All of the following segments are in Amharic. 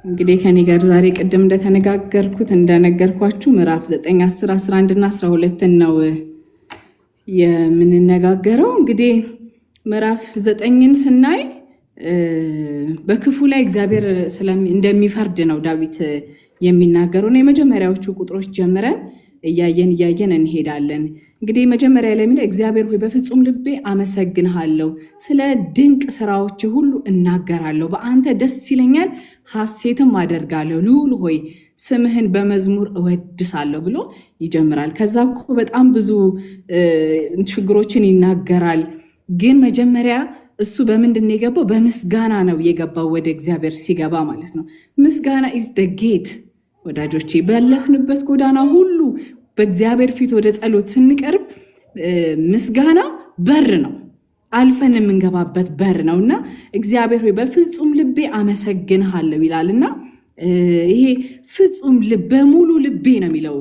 እንግዲህ ከኔ ጋር ዛሬ ቅድም እንደነገርኳችሁ ምዕራፍ 9 10 11 እና 12 ነው የምንነጋገረው። እንግዲህ ምዕራፍ 9ን ስናይ በክፉ ላይ እግዚአብሔር እንደሚፈርድ ነው ዳዊት የሚናገረው ነው። የመጀመሪያዎቹ ቁጥሮች ጀምረን እያየን እንሄዳለን። እንግዲህ መጀመሪያ ላይ እግዚአብሔር ሆይ በፍጹም ልቤ አመሰግንሃለሁ፣ ስለ ድንቅ ስራዎች ሁሉ እናገራለሁ፣ በአንተ ደስ ይለኛል ሐሴትም አደርጋለሁ፣ ልዑል ሆይ ስምህን በመዝሙር እወድሳለሁ ብሎ ይጀምራል። ከዛ እኮ በጣም ብዙ ችግሮችን ይናገራል። ግን መጀመሪያ እሱ በምንድን ነው የገባው? በምስጋና ነው የገባው። ወደ እግዚአብሔር ሲገባ ማለት ነው። ምስጋና ኢዝ ዘ ጌት። ወዳጆቼ ባለፍንበት ጎዳና ሁሉ በእግዚአብሔር ፊት ወደ ጸሎት ስንቀርብ ምስጋና በር ነው፣ አልፈን የምንገባበት በር ነውና እግዚአብሔር ሆይ በፍጹም ልቤ አመሰግንሃለሁ ይላልና ይሄ ፍጹም ልብ በሙሉ ልቤ ነው የሚለው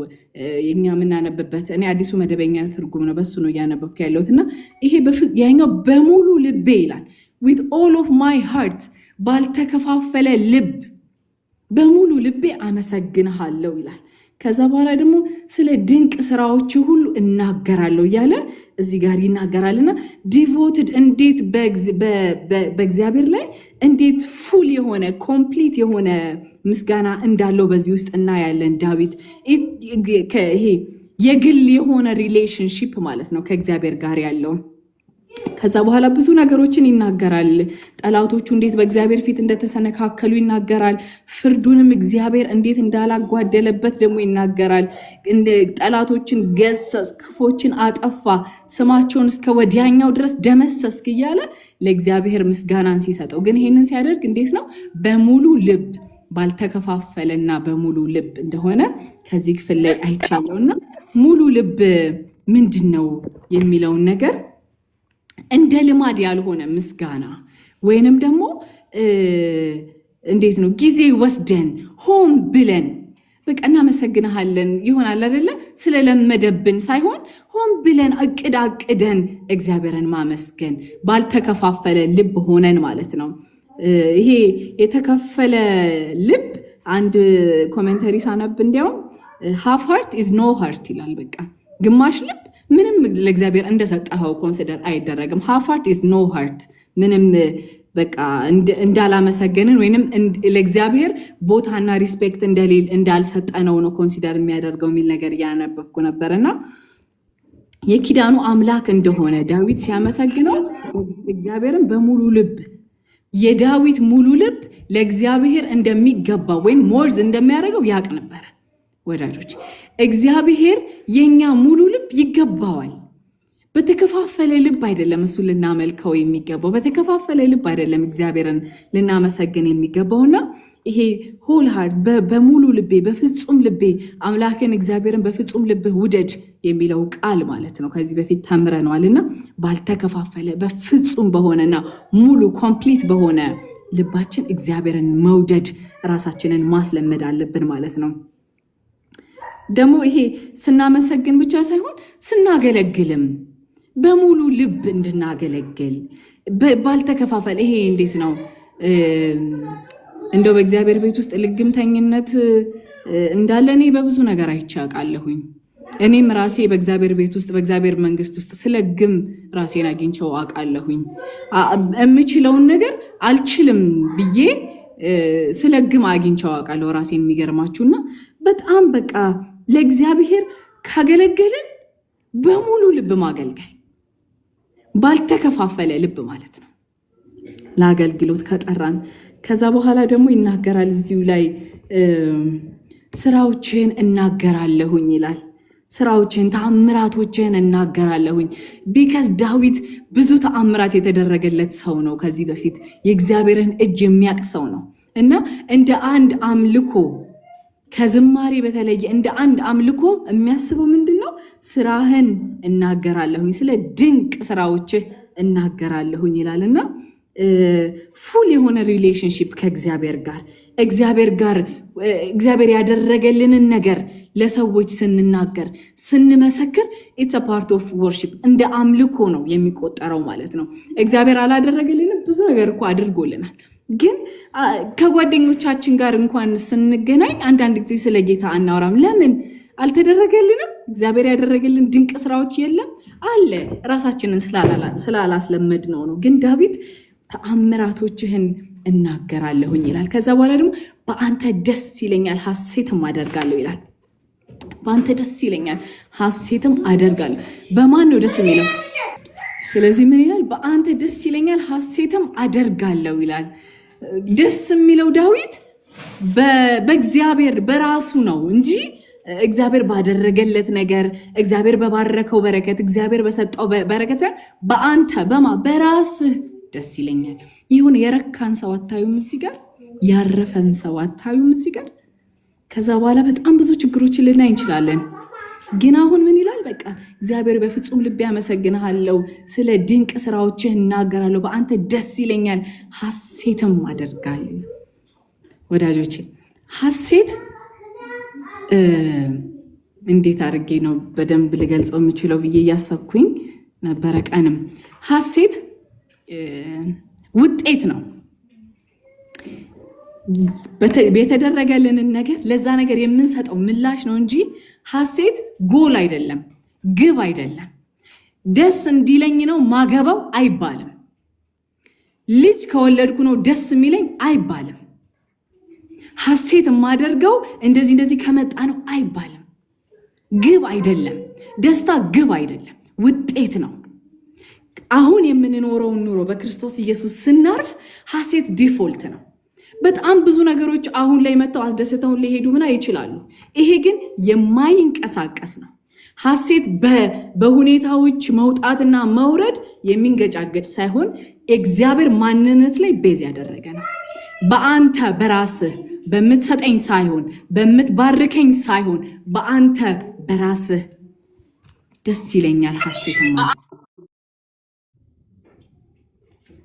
እኛ የምናነብበት። እኔ አዲሱ መደበኛ ትርጉም ነው፣ በሱ ነው እያነበብኩ ያለሁትና ይሄ ያኛው በሙሉ ልቤ ይላል። with all of my heart ባልተከፋፈለ ልብ በሙሉ ልቤ አመሰግንሃለሁ ይላል። ከዛ በኋላ ደግሞ ስለ ድንቅ ስራዎች ሁሉ እናገራለሁ እያለ እዚህ ጋር ይናገራልና ዲቮትድ እንዴት በእግዚአብሔር ላይ እንዴት ፉል የሆነ ኮምፕሊት የሆነ ምስጋና እንዳለው በዚህ ውስጥ እናያለን። ዳዊት ይሄ የግል የሆነ ሪሌሽንሺፕ ማለት ነው ከእግዚአብሔር ጋር ያለው። ከዛ በኋላ ብዙ ነገሮችን ይናገራል። ጠላቶቹ እንዴት በእግዚአብሔር ፊት እንደተሰነካከሉ ይናገራል። ፍርዱንም እግዚአብሔር እንዴት እንዳላጓደለበት ደግሞ ይናገራል። ጠላቶችን ገሰጽ፣ ክፎችን አጠፋ፣ ስማቸውን እስከ ወዲያኛው ድረስ ደመሰስክ እያለ ለእግዚአብሔር ምስጋናን ሲሰጠው፣ ግን ይሄንን ሲያደርግ እንዴት ነው? በሙሉ ልብ ባልተከፋፈለና በሙሉ ልብ እንደሆነ ከዚህ ክፍል ላይ አይቻለውና ሙሉ ልብ ምንድን ነው የሚለውን ነገር እንደ ልማድ ያልሆነ ምስጋና ወይንም ደግሞ እንዴት ነው ጊዜ ወስደን ሆን ብለን በቃ እናመሰግንሃለን ይሆናል አይደለ? ስለለመደብን ሳይሆን ሆን ብለን አቅደን እግዚአብሔርን ማመስገን ባልተከፋፈለ ልብ ሆነን ማለት ነው። ይሄ የተከፈለ ልብ አንድ ኮሜንተሪ ሳነብ እንዲያውም half heart is no heart ይላል። በቃ ግማሽ ልብ ምንም ለእግዚአብሔር እንደሰጠኸው ኮንሲደር አይደረግም። half heart is no heart ምንም በቃ እንዳላመሰገንን ወይንም ለእግዚአብሔር ቦታና ሪስፔክት እንዳልሰጠነው ነው ኮንሲደር የሚያደርገው የሚል ነገር ያነበብኩ ነበርና የኪዳኑ አምላክ እንደሆነ ዳዊት ሲያመሰግነው እግዚአብሔርን በሙሉ ልብ የዳዊት ሙሉ ልብ ለእግዚአብሔር እንደሚገባ ወይም ሞርዝ እንደሚያደርገው ያቅ ነበር። ወዳጆች እግዚአብሔር የኛ ሙሉ ልብ ይገባዋል። በተከፋፈለ ልብ አይደለም እሱ ልናመልከው የሚገባው፣ በተከፋፈለ ልብ አይደለም እግዚአብሔርን ልናመሰግን የሚገባውና ይሄ ሆል ሃርት በሙሉ ልቤ በፍጹም ልቤ አምላክን እግዚአብሔርን በፍጹም ልብህ ውደድ የሚለው ቃል ማለት ነው። ከዚህ በፊት ተምረነዋልና ባልተከፋፈለ በፍጹም በሆነና ሙሉ ኮምፕሊት በሆነ ልባችን እግዚአብሔርን መውደድ ራሳችንን ማስለመድ አለብን ማለት ነው። ደግሞ ይሄ ስናመሰግን ብቻ ሳይሆን ስናገለግልም በሙሉ ልብ እንድናገለግል ባልተከፋፈል። ይሄ እንዴት ነው እንደው በእግዚአብሔር ቤት ውስጥ ልግምተኝነት እንዳለ እኔ በብዙ ነገር አይቻቃለሁኝ። እኔም ራሴ በእግዚአብሔር ቤት ውስጥ በእግዚአብሔር መንግስት ውስጥ ስለግም ራሴን አግኝቼው አውቃለሁኝ። የምችለውን ነገር አልችልም ብዬ ስለግም አግኝቼው አውቃለሁ ራሴን። የሚገርማችሁና በጣም በቃ ለእግዚአብሔር ካገለገልን በሙሉ ልብ ማገልገል ባልተከፋፈለ ልብ ማለት ነው ለአገልግሎት ከጠራን። ከዛ በኋላ ደግሞ ይናገራል እዚሁ ላይ ስራዎችን እናገራለሁኝ ይላል። ስራዎችን ተአምራቶችን እናገራለሁኝ። ቢካዝ ዳዊት ብዙ ተአምራት የተደረገለት ሰው ነው። ከዚህ በፊት የእግዚአብሔርን እጅ የሚያውቅ ሰው ነው እና እንደ አንድ አምልኮ ከዝማሬ በተለየ እንደ አንድ አምልኮ የሚያስበው ምንድነው? ስራህን እናገራለሁኝ፣ ስለ ድንቅ ስራዎችህ እናገራለሁኝ ይላልና ፉል የሆነ ሪሌሽንሺፕ ከእግዚአብሔር ጋር እግዚአብሔር ያደረገልንን ነገር ለሰዎች ስንናገር ስንመሰክር ኢትስ አ ፓርት ኦፍ ወርሺፕ እንደ አምልኮ ነው የሚቆጠረው ማለት ነው። እግዚአብሔር አላደረገልንም ብዙ ነገር እኮ አድርጎልናል። ግን ከጓደኞቻችን ጋር እንኳን ስንገናኝ አንዳንድ ጊዜ ስለ ጌታ አናወራም። ለምን? አልተደረገልንም? እግዚአብሔር ያደረገልን ድንቅ ስራዎች የለም አለ። ራሳችንን ስላላስለመድ ነው። ግን ዳዊት ተአምራቶችህን እናገራለሁኝ ይላል። ከዛ በኋላ ደግሞ በአንተ ደስ ይለኛል ሐሴትም አደርጋለሁ ይላል። በአንተ ደስ ይለኛል ሐሴትም አደርጋለሁ። በማን ነው ደስ የሚለው? ስለዚህ ምን ይላል? በአንተ ደስ ይለኛል ሐሴትም አደርጋለሁ ይላል። ደስ የሚለው ዳዊት በእግዚአብሔር በራሱ ነው እንጂ እግዚአብሔር ባደረገለት ነገር፣ እግዚአብሔር በባረከው በረከት፣ እግዚአብሔር በሰጠው በረከት በአንተ በራስህ ደስ ይለኛል። ይሁን የረካን ሰው አታዩም? እዚህ ጋር ያረፈን ሰው አታዩም? እዚህ ጋር ከዛ በኋላ በጣም ብዙ ችግሮችን ልናይ እንችላለን። ግን አሁን ምን ይላል? በቃ እግዚአብሔር በፍጹም ልቤ አመሰግንሃለሁ፣ ስለ ድንቅ ስራዎችህ እናገራለሁ፣ በአንተ ደስ ይለኛል ሐሴትም አደርጋለሁ። ወዳጆቼ ሐሴት እንዴት አድርጌ ነው በደንብ ልገልጸው የምችለው ብዬ እያሰብኩኝ ነበረ። ቀንም ሐሴት ውጤት ነው። የተደረገልንን ነገር ለዛ ነገር የምንሰጠው ምላሽ ነው እንጂ ሐሴት ጎል አይደለም፣ ግብ አይደለም። ደስ እንዲለኝ ነው ማገባው አይባልም። ልጅ ከወለድኩ ነው ደስ የሚለኝ አይባልም። ሐሴት የማደርገው እንደዚህ ከመጣ ነው አይባልም። ግብ አይደለም። ደስታ ግብ አይደለም፣ ውጤት ነው። አሁን የምንኖረውን ኑሮ በክርስቶስ ኢየሱስ ስናርፍ ሐሴት ዲፎልት ነው። በጣም ብዙ ነገሮች አሁን ላይ መጥተው አስደስተውን ሊሄዱ ይችላሉ። ይሄ ግን የማይንቀሳቀስ ነው። ሐሴት በሁኔታዎች መውጣትና መውረድ የሚንገጫገጭ ሳይሆን እግዚአብሔር ማንነት ላይ ቤዝ ያደረገ ነው። በአንተ በራስህ በምትሰጠኝ ሳይሆን በምትባርከኝ ሳይሆን በአንተ በራስህ ደስ ይለኛል። ሐሴት ማለት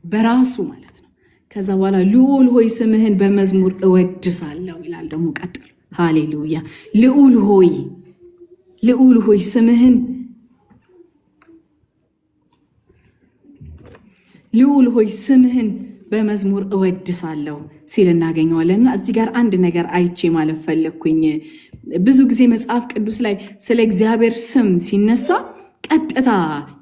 በራሱ ማለት ነው። ከዛ በኋላ ልዑል ሆይ ስምህን በመዝሙር እወድሳለሁ ይላል። ደግሞ ቀጥሎ ሃሌሉያ። ልዑል ሆይ ስምህን በመዝሙር እወድሳለሁ ሲል እናገኘዋለንና እዚህ ጋር አንድ ነገር አይቼ ማለት ፈለግኩኝ። ብዙ ጊዜ መጽሐፍ ቅዱስ ላይ ስለ እግዚአብሔር ስም ሲነሳ ቀጥታ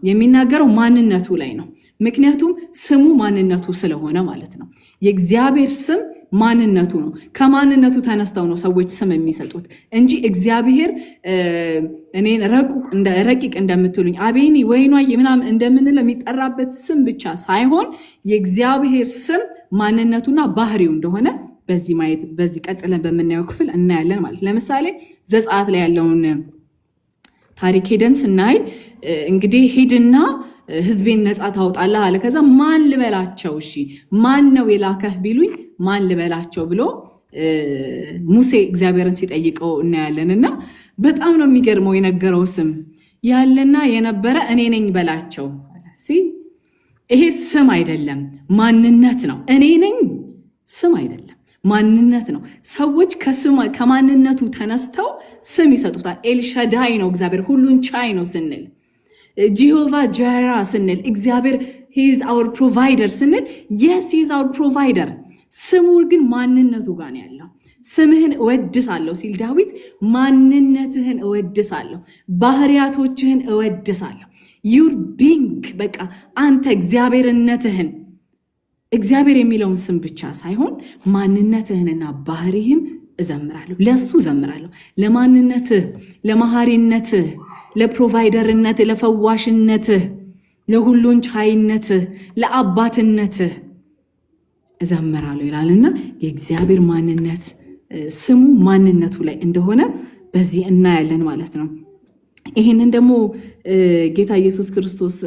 የሚናገረው ማንነቱ ላይ ነው። ምክንያቱም ስሙ ማንነቱ ስለሆነ ማለት ነው። የእግዚአብሔር ስም ማንነቱ ነው። ከማንነቱ ተነስተው ነው ሰዎች ስም የሚሰጡት እንጂ እግዚአብሔር እኔን ረቂቅ እንደምትሉኝ አቤኒ ወይኗዬ ምናምን እንደምንለው የሚጠራበት ስም ብቻ ሳይሆን የእግዚአብሔር ስም ማንነቱና ባህሪው እንደሆነ በዚህ ቀጥለን በምናየው ክፍል እናያለን ማለት። ለምሳሌ ዘጸአት ላይ ያለውን ታሪክ ሄደን ስናይ እንግዲህ ሂድና ህዝቤን ነፃ ታውጣለህ አለ። ከዛ ማን ልበላቸው? እሺ ማን ነው የላከህ ቢሉኝ ማን ልበላቸው ብሎ ሙሴ እግዚአብሔርን ሲጠይቀው እናያለን። እና በጣም ነው የሚገርመው። የነገረው ስም ያለና የነበረ እኔ ነኝ በላቸው። ይሄ ስም አይደለም ማንነት ነው። እኔ ነኝ ስም አይደለም ማንነት ነው። ሰዎች ከማንነቱ ተነስተው ስም ይሰጡታል። ኤልሻዳይ ነው እግዚአብሔር፣ ሁሉን ቻይ ነው ስንል፣ ጂሆቫ ጃራ ስንል፣ እግዚአብሔር ሂዝ አወር ፕሮቫይደር ስንል፣ የስ ሂዝ አወር ፕሮቫይደር። ስሙ ግን ማንነቱ ጋር ነው ያለው። ስምህን እወድሳለሁ ሲል ዳዊት ማንነትህን እወድሳለሁ፣ ባህሪያቶችህን እወድሳለሁ። ዩር ቢንግ በቃ አንተ እግዚአብሔርነትህን፣ እግዚአብሔር የሚለውን ስም ብቻ ሳይሆን ማንነትህንና ባህሪህን እዘምራለሁ፣ ለሱ እዘምራለሁ። ለማንነትህ፣ ለመሐሪነትህ፣ ለፕሮቫይደርነትህ፣ ለፈዋሽነትህ፣ ለሁሉን ቻይነትህ፣ ለአባትነትህ እዘምራለሁ ይላልና የእግዚአብሔር ማንነት ስሙ ማንነቱ ላይ እንደሆነ በዚህ እናያለን ማለት ነው። ይህንን ደግሞ ጌታ ኢየሱስ ክርስቶስ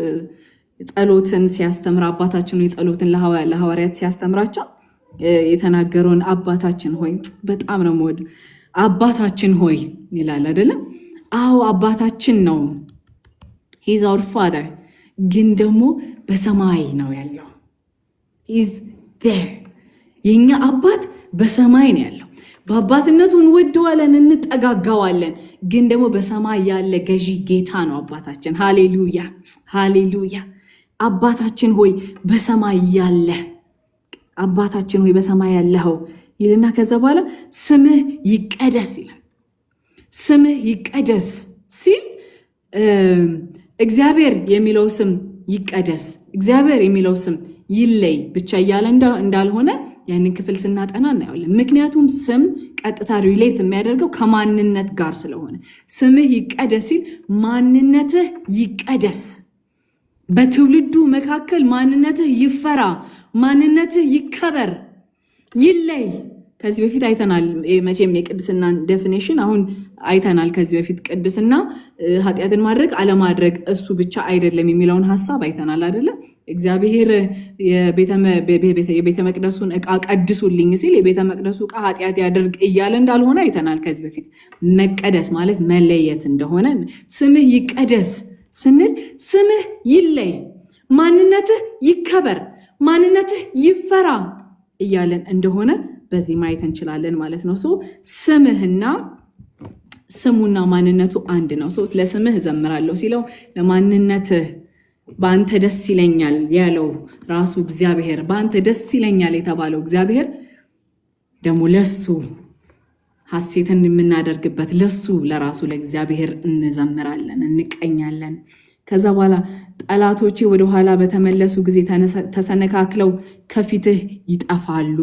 ጸሎትን ሲያስተምር አባታችን ሆይ ጸሎትን ለሐዋርያት ሲያስተምራቸው የተናገረውን አባታችን ሆይ በጣም ነው የምወድ። አባታችን ሆይ ይላል አይደለም? አዎ አባታችን ነው። ሂዝ አወር ፋዘር፣ ግን ደግሞ በሰማይ ነው ያለው። ሂዝ ዜር። የኛ አባት በሰማይ ነው ያለው። በአባትነቱ እንወደዋለን፣ እንጠጋጋዋለን። ግን ደግሞ በሰማይ ያለ ገዢ ጌታ ነው አባታችን። ሃሌሉያ ሃሌሉያ። አባታችን ሆይ በሰማይ ያለ አባታችን ሆይ በሰማይ ያለኸው ይልና ከዛ በኋላ ስምህ ይቀደስ ይላል። ስምህ ይቀደስ ሲል እግዚአብሔር የሚለው ስም ይቀደስ፣ እግዚአብሔር የሚለው ስም ይለይ ብቻ እያለ እንዳልሆነ ያንን ክፍል ስናጠና እናያለን። ምክንያቱም ስም ቀጥታ ሪሌት የሚያደርገው ከማንነት ጋር ስለሆነ ስምህ ይቀደስ ሲል ማንነትህ ይቀደስ፣ በትውልዱ መካከል ማንነትህ ይፈራ፣ ማንነትህ ይከበር፣ ይለይ። ከዚህ በፊት አይተናል። መቼም የቅድስና ዴፊኒሽን አሁን አይተናል። ከዚህ በፊት ቅድስና ኃጢአትን ማድረግ አለማድረግ እሱ ብቻ አይደለም የሚለውን ሐሳብ አይተናል አይደለ? እግዚአብሔር የቤተ መቅደሱን ዕቃ ቀድሱልኝ ሲል የቤተ መቅደሱ ዕቃ ኃጢአት ያደርግ እያለ እንዳልሆነ አይተናል ከዚህ በፊት። መቀደስ ማለት መለየት እንደሆነ፣ ስምህ ይቀደስ ስንል ስምህ ይለይ፣ ማንነትህ ይከበር፣ ማንነትህ ይፈራ እያለን እንደሆነ በዚህ ማየት እንችላለን ማለት ነው። ስምህና ስሙና ማንነቱ አንድ ነው። ለስምህ እዘምራለሁ ሲለው ለማንነትህ በአንተ ደስ ይለኛል ያለው ራሱ እግዚአብሔር፣ በአንተ ደስ ይለኛል የተባለው እግዚአብሔር ደግሞ ለሱ ሐሴትን የምናደርግበት ለሱ ለራሱ ለእግዚአብሔር እንዘምራለን፣ እንቀኛለን። ከዛ በኋላ ጠላቶቼ ወደኋላ በተመለሱ ጊዜ ተሰነካክለው ከፊትህ ይጠፋሉ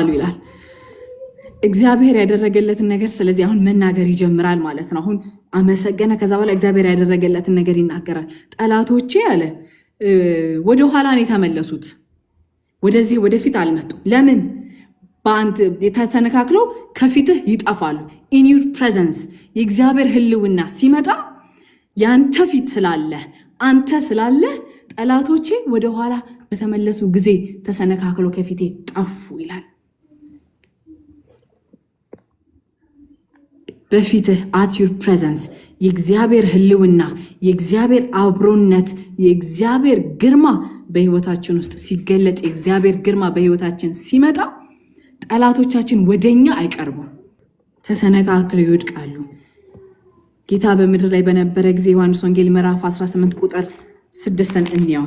ይላል እግዚአብሔር ያደረገለትን ነገር። ስለዚህ አሁን መናገር ይጀምራል ማለት ነው። አሁን አመሰገነ። ከዛ በኋላ እግዚአብሔር ያደረገለትን ነገር ይናገራል። ጠላቶቼ አለ ወደኋላ ነው የተመለሱት፣ ወደዚህ ወደፊት አልመጡም። ለምን? ተሰነካክለው ከፊትህ ይጠፋሉ። in your presence የእግዚአብሔር ህልውና ሲመጣ ያንተ ፊት ስላለ አንተ ስላለ ጠላቶቼ ወደኋላ በተመለሱ ጊዜ ተሰነካክለው ከፊቴ ጠፉ ይላል። በፊትህ at your presence የእግዚአብሔር ህልውና፣ የእግዚአብሔር አብሮነት፣ የእግዚአብሔር ግርማ በህይወታችን ውስጥ ሲገለጥ፣ የእግዚአብሔር ግርማ በህይወታችን ሲመጣ ጠላቶቻችን ወደኛ አይቀርቡም፣ ተሰነካክለው ይወድቃሉ። ጌታ በምድር ላይ በነበረ ጊዜ ዮሐንስ ወንጌል ምዕራፍ 18 ቁጥር 6ን እንየው።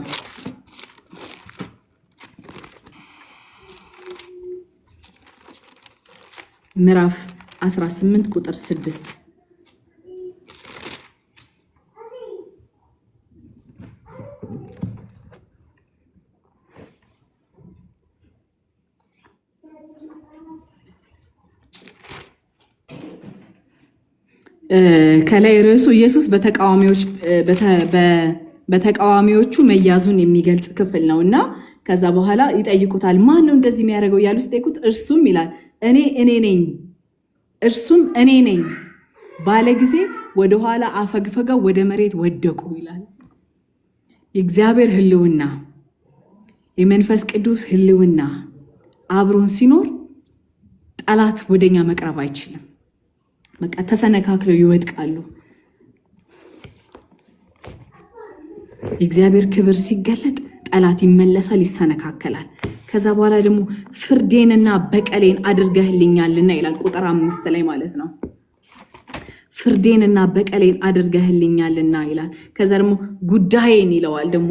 ምዕራፍ 18 ቁጥር 6 ከላይ ርዕሱ ኢየሱስ በተቃዋሚዎቹ መያዙን የሚገልጽ ክፍል ነውና ከዛ በኋላ ይጠይቁታል። ማን ነው እንደዚህ የሚያደርገው እያሉ ሲጠይቁት እርሱም ይላል እኔ ነኝ፣ እርሱም እኔ ነኝ ባለ ጊዜ ወደኋላ አፈግፈገው ወደ መሬት ወደቁ ይላል። የእግዚአብሔር ህልውና፣ የመንፈስ ቅዱስ ህልውና አብሮን ሲኖር ጠላት ወደኛ መቅረብ አይችልም። በቃ ተሰነካክለው ይወድቃሉ። የእግዚአብሔር ክብር ሲገለጥ ጠላት ይመለሳል፣ ይሰነካከላል። ከዛ በኋላ ደግሞ ፍርዴንና በቀሌን አድርገህልኛልና ይላል ቁጥር 5 ላይ ማለት ነው። ፍርዴንና በቀሌን አድርገህልኛልና ይላል። ከዛ ደግሞ ጉዳይን ይለዋል። ደግሞ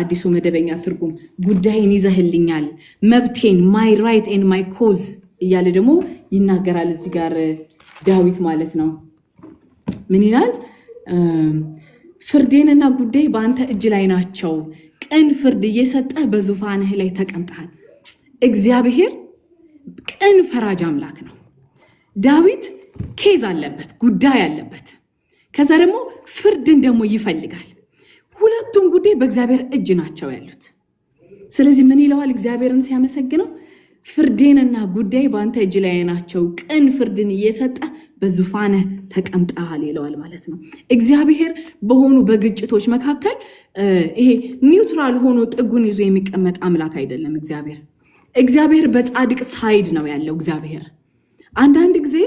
አዲሱ መደበኛ ትርጉም ጉዳይን ይዘህልኛል፣ መብቴን ማይ ራይት ኤንድ ማይ ኮዝ እያለ ደግሞ ይናገራል እዚህ ጋር ዳዊት ማለት ነው። ምን ይላል? ፍርዴንና ጉዳይ በአንተ እጅ ላይ ናቸው፣ ቅን ፍርድ እየሰጠህ በዙፋንህ ላይ ተቀምጠሃል። እግዚአብሔር ቅን ፈራጅ አምላክ ነው። ዳዊት ኬዝ አለበት፣ ጉዳይ አለበት። ከዛ ደግሞ ፍርድን ደግሞ ይፈልጋል። ሁለቱም ጉዳይ በእግዚአብሔር እጅ ናቸው ያሉት። ስለዚህ ምን ይለዋል እግዚአብሔርን ሲያመሰግነው? ፍርዴንና ጉዳይ በአንተ እጅ ላይ ናቸው፣ ቅን ፍርድን እየሰጠ በዙፋንህ ተቀምጠሃል ይለዋል ማለት ነው። እግዚአብሔር በሆኑ በግጭቶች መካከል ይሄ ኒውትራል ሆኖ ጥጉን ይዞ የሚቀመጥ አምላክ አይደለም። እግዚአብሔር በጻድቅ ሳይድ ነው ያለው። እግዚአብሔር አንዳንድ ጊዜ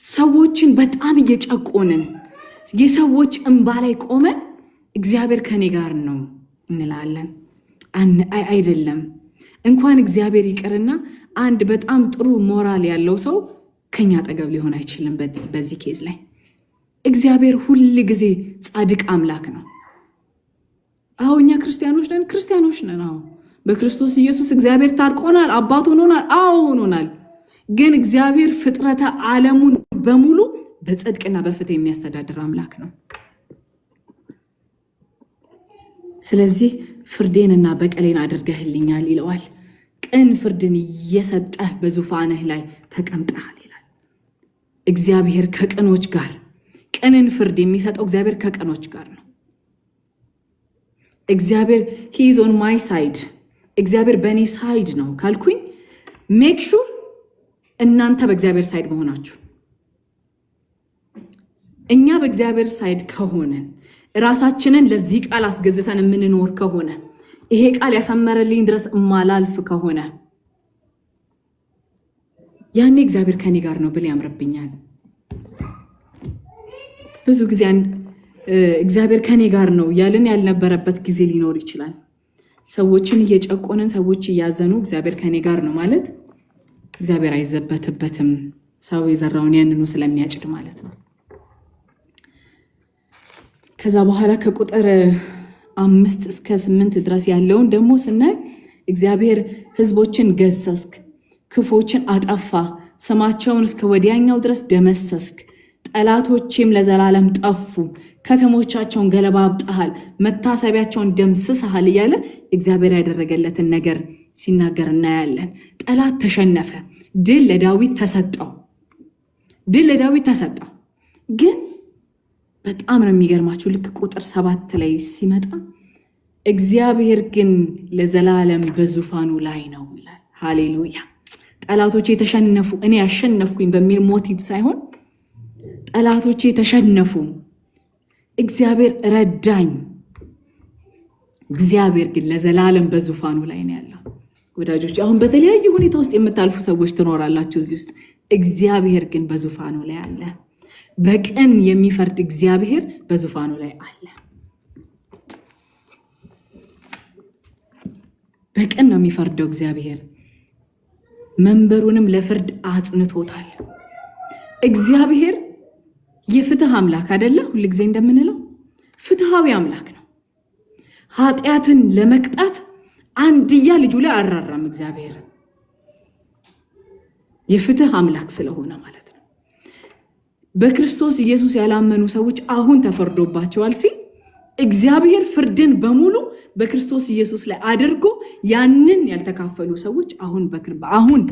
ሰዎችን በጣም እየጨቆንን የሰዎች እንባ ላይ ቆመን እግዚአብሔር ከኔ ጋር ነው እንላለን። አይደለም። እንኳን እግዚአብሔር ይቅርና አንድ በጣም ጥሩ ሞራል ያለው ሰው ከኛ አጠገብ ሊሆን አይችልም። በዚህ ኬዝ ላይ እግዚአብሔር ሁል ጊዜ ጻድቅ አምላክ ነው። እኛ ክርስቲያኖች ነን። በክርስቶስ ኢየሱስ እግዚአብሔር ታርቆናል፣ አባት ሆኖናል። ሆኖናል። ግን እግዚአብሔር ፍጥረተ ዓለሙን በሙሉ በጽድቅና በፍትህ የሚያስተዳድር አምላክ ነው። ስለዚህ ፍርዴንና በቀሌን አድርገህልኛል ይለዋል። ቅን ፍርድን እየሰጠህ በዙፋንህ ላይ ተቀምጠሃል ይላል። እግዚአብሔር ከቅኖች ጋር፣ ቅንን ፍርድ የሚሰጠው እግዚአብሔር ከቅኖች ጋር ነው። እግዚአብሔር he is on my side፣ እግዚአብሔር በእኔ ሳይድ ነው ካልኩኝ ሜክ ሹር እናንተ በእግዚአብሔር ሳይድ መሆናችሁ። እኛ በእግዚአብሔር ሳይድ ከሆነን ራሳችንን ለዚህ ቃል አስገዝተን የምንኖር ከሆነ ይሄ ቃል ያሰመረልኝ ድረስ እማላልፍ ከሆነ ያኔ እግዚአብሔር ከኔ ጋር ነው ብል ያምርብኛል። ብዙ ጊዜ እግዚአብሔር ከኔ ጋር ነው ያልን ያልነበረበት ጊዜ ሊኖር ይችላል። ሰዎችን እየጨቆነን ሰዎች እያዘኑ እግዚአብሔር ከኔ ጋር ነው ማለት እግዚአብሔር አይዘበትበትም። ሰው የዘራውን ያንኑ ስለሚያጭድ ማለት ነው። ከዛ በኋላ ከቁጥር 5 እስከ 8 ድረስ ያለውን ደግሞ ስናይ እግዚአብሔር ሕዝቦችን ገሰስክ፣ ክፎችን አጠፋ፣ ስማቸውን እስከ ወዲያኛው ድረስ ደመሰስክ፣ ጠላቶቼም ለዘላለም ጠፉ፣ ከተሞቻቸውን ገለባብጠሃል፣ መታሰቢያቸውን ደምስሰሃል እያለ እግዚአብሔር ያደረገለትን ነገር ሲናገር እናያለን። ጠላት ተሸነፈ፣ ድል ለዳዊት ተሰጠው። ግን በጣም ነው የሚገርማችሁ። ልክ ቁጥር 7 ላይ ሲመጣ እግዚአብሔር ግን ለዘላለም በዙፋኑ ላይ ነው ይላል። ሃሌሉያ! ጠላቶቼ ተሸነፉ፣ እኔ ያሸነፍኩኝ በሚል ሞቲቭ ሳይሆን ጠላቶቼ ተሸነፉ፣ እግዚአብሔር ረዳኝ። እግዚአብሔር ግን ለዘላለም በዙፋኑ ላይ ነው ያለው። ወዳጆች አሁን በተለያየ ሁኔታ ውስጥ የምታልፉ ሰዎች ትኖራላችሁ እዚህ ውስጥ። እግዚአብሔር ግን በዙፋኑ ላይ አለ። በቀን የሚፈርድ እግዚአብሔር በዙፋኑ ላይ አለ። በቀን ነው የሚፈርደው እግዚአብሔር። መንበሩንም ለፍርድ አጽንቶታል። እግዚአብሔር የፍትህ አምላክ አይደለ? ሁልጊዜ እንደምንለው ፍትሃዊ አምላክ ነው። ኃጢአትን ለመቅጣት አንድያ ልጁ ላይ አራራም። እግዚአብሔር የፍትህ አምላክ ስለሆነ ማለት ነው። በክርስቶስ ኢየሱስ ያላመኑ ሰዎች አሁን ተፈርዶባቸዋል ሲል እግዚአብሔር ፍርድን በሙሉ በክርስቶስ ኢየሱስ ላይ አድርጎ ያንን ያልተካፈሉ ሰዎች አሁን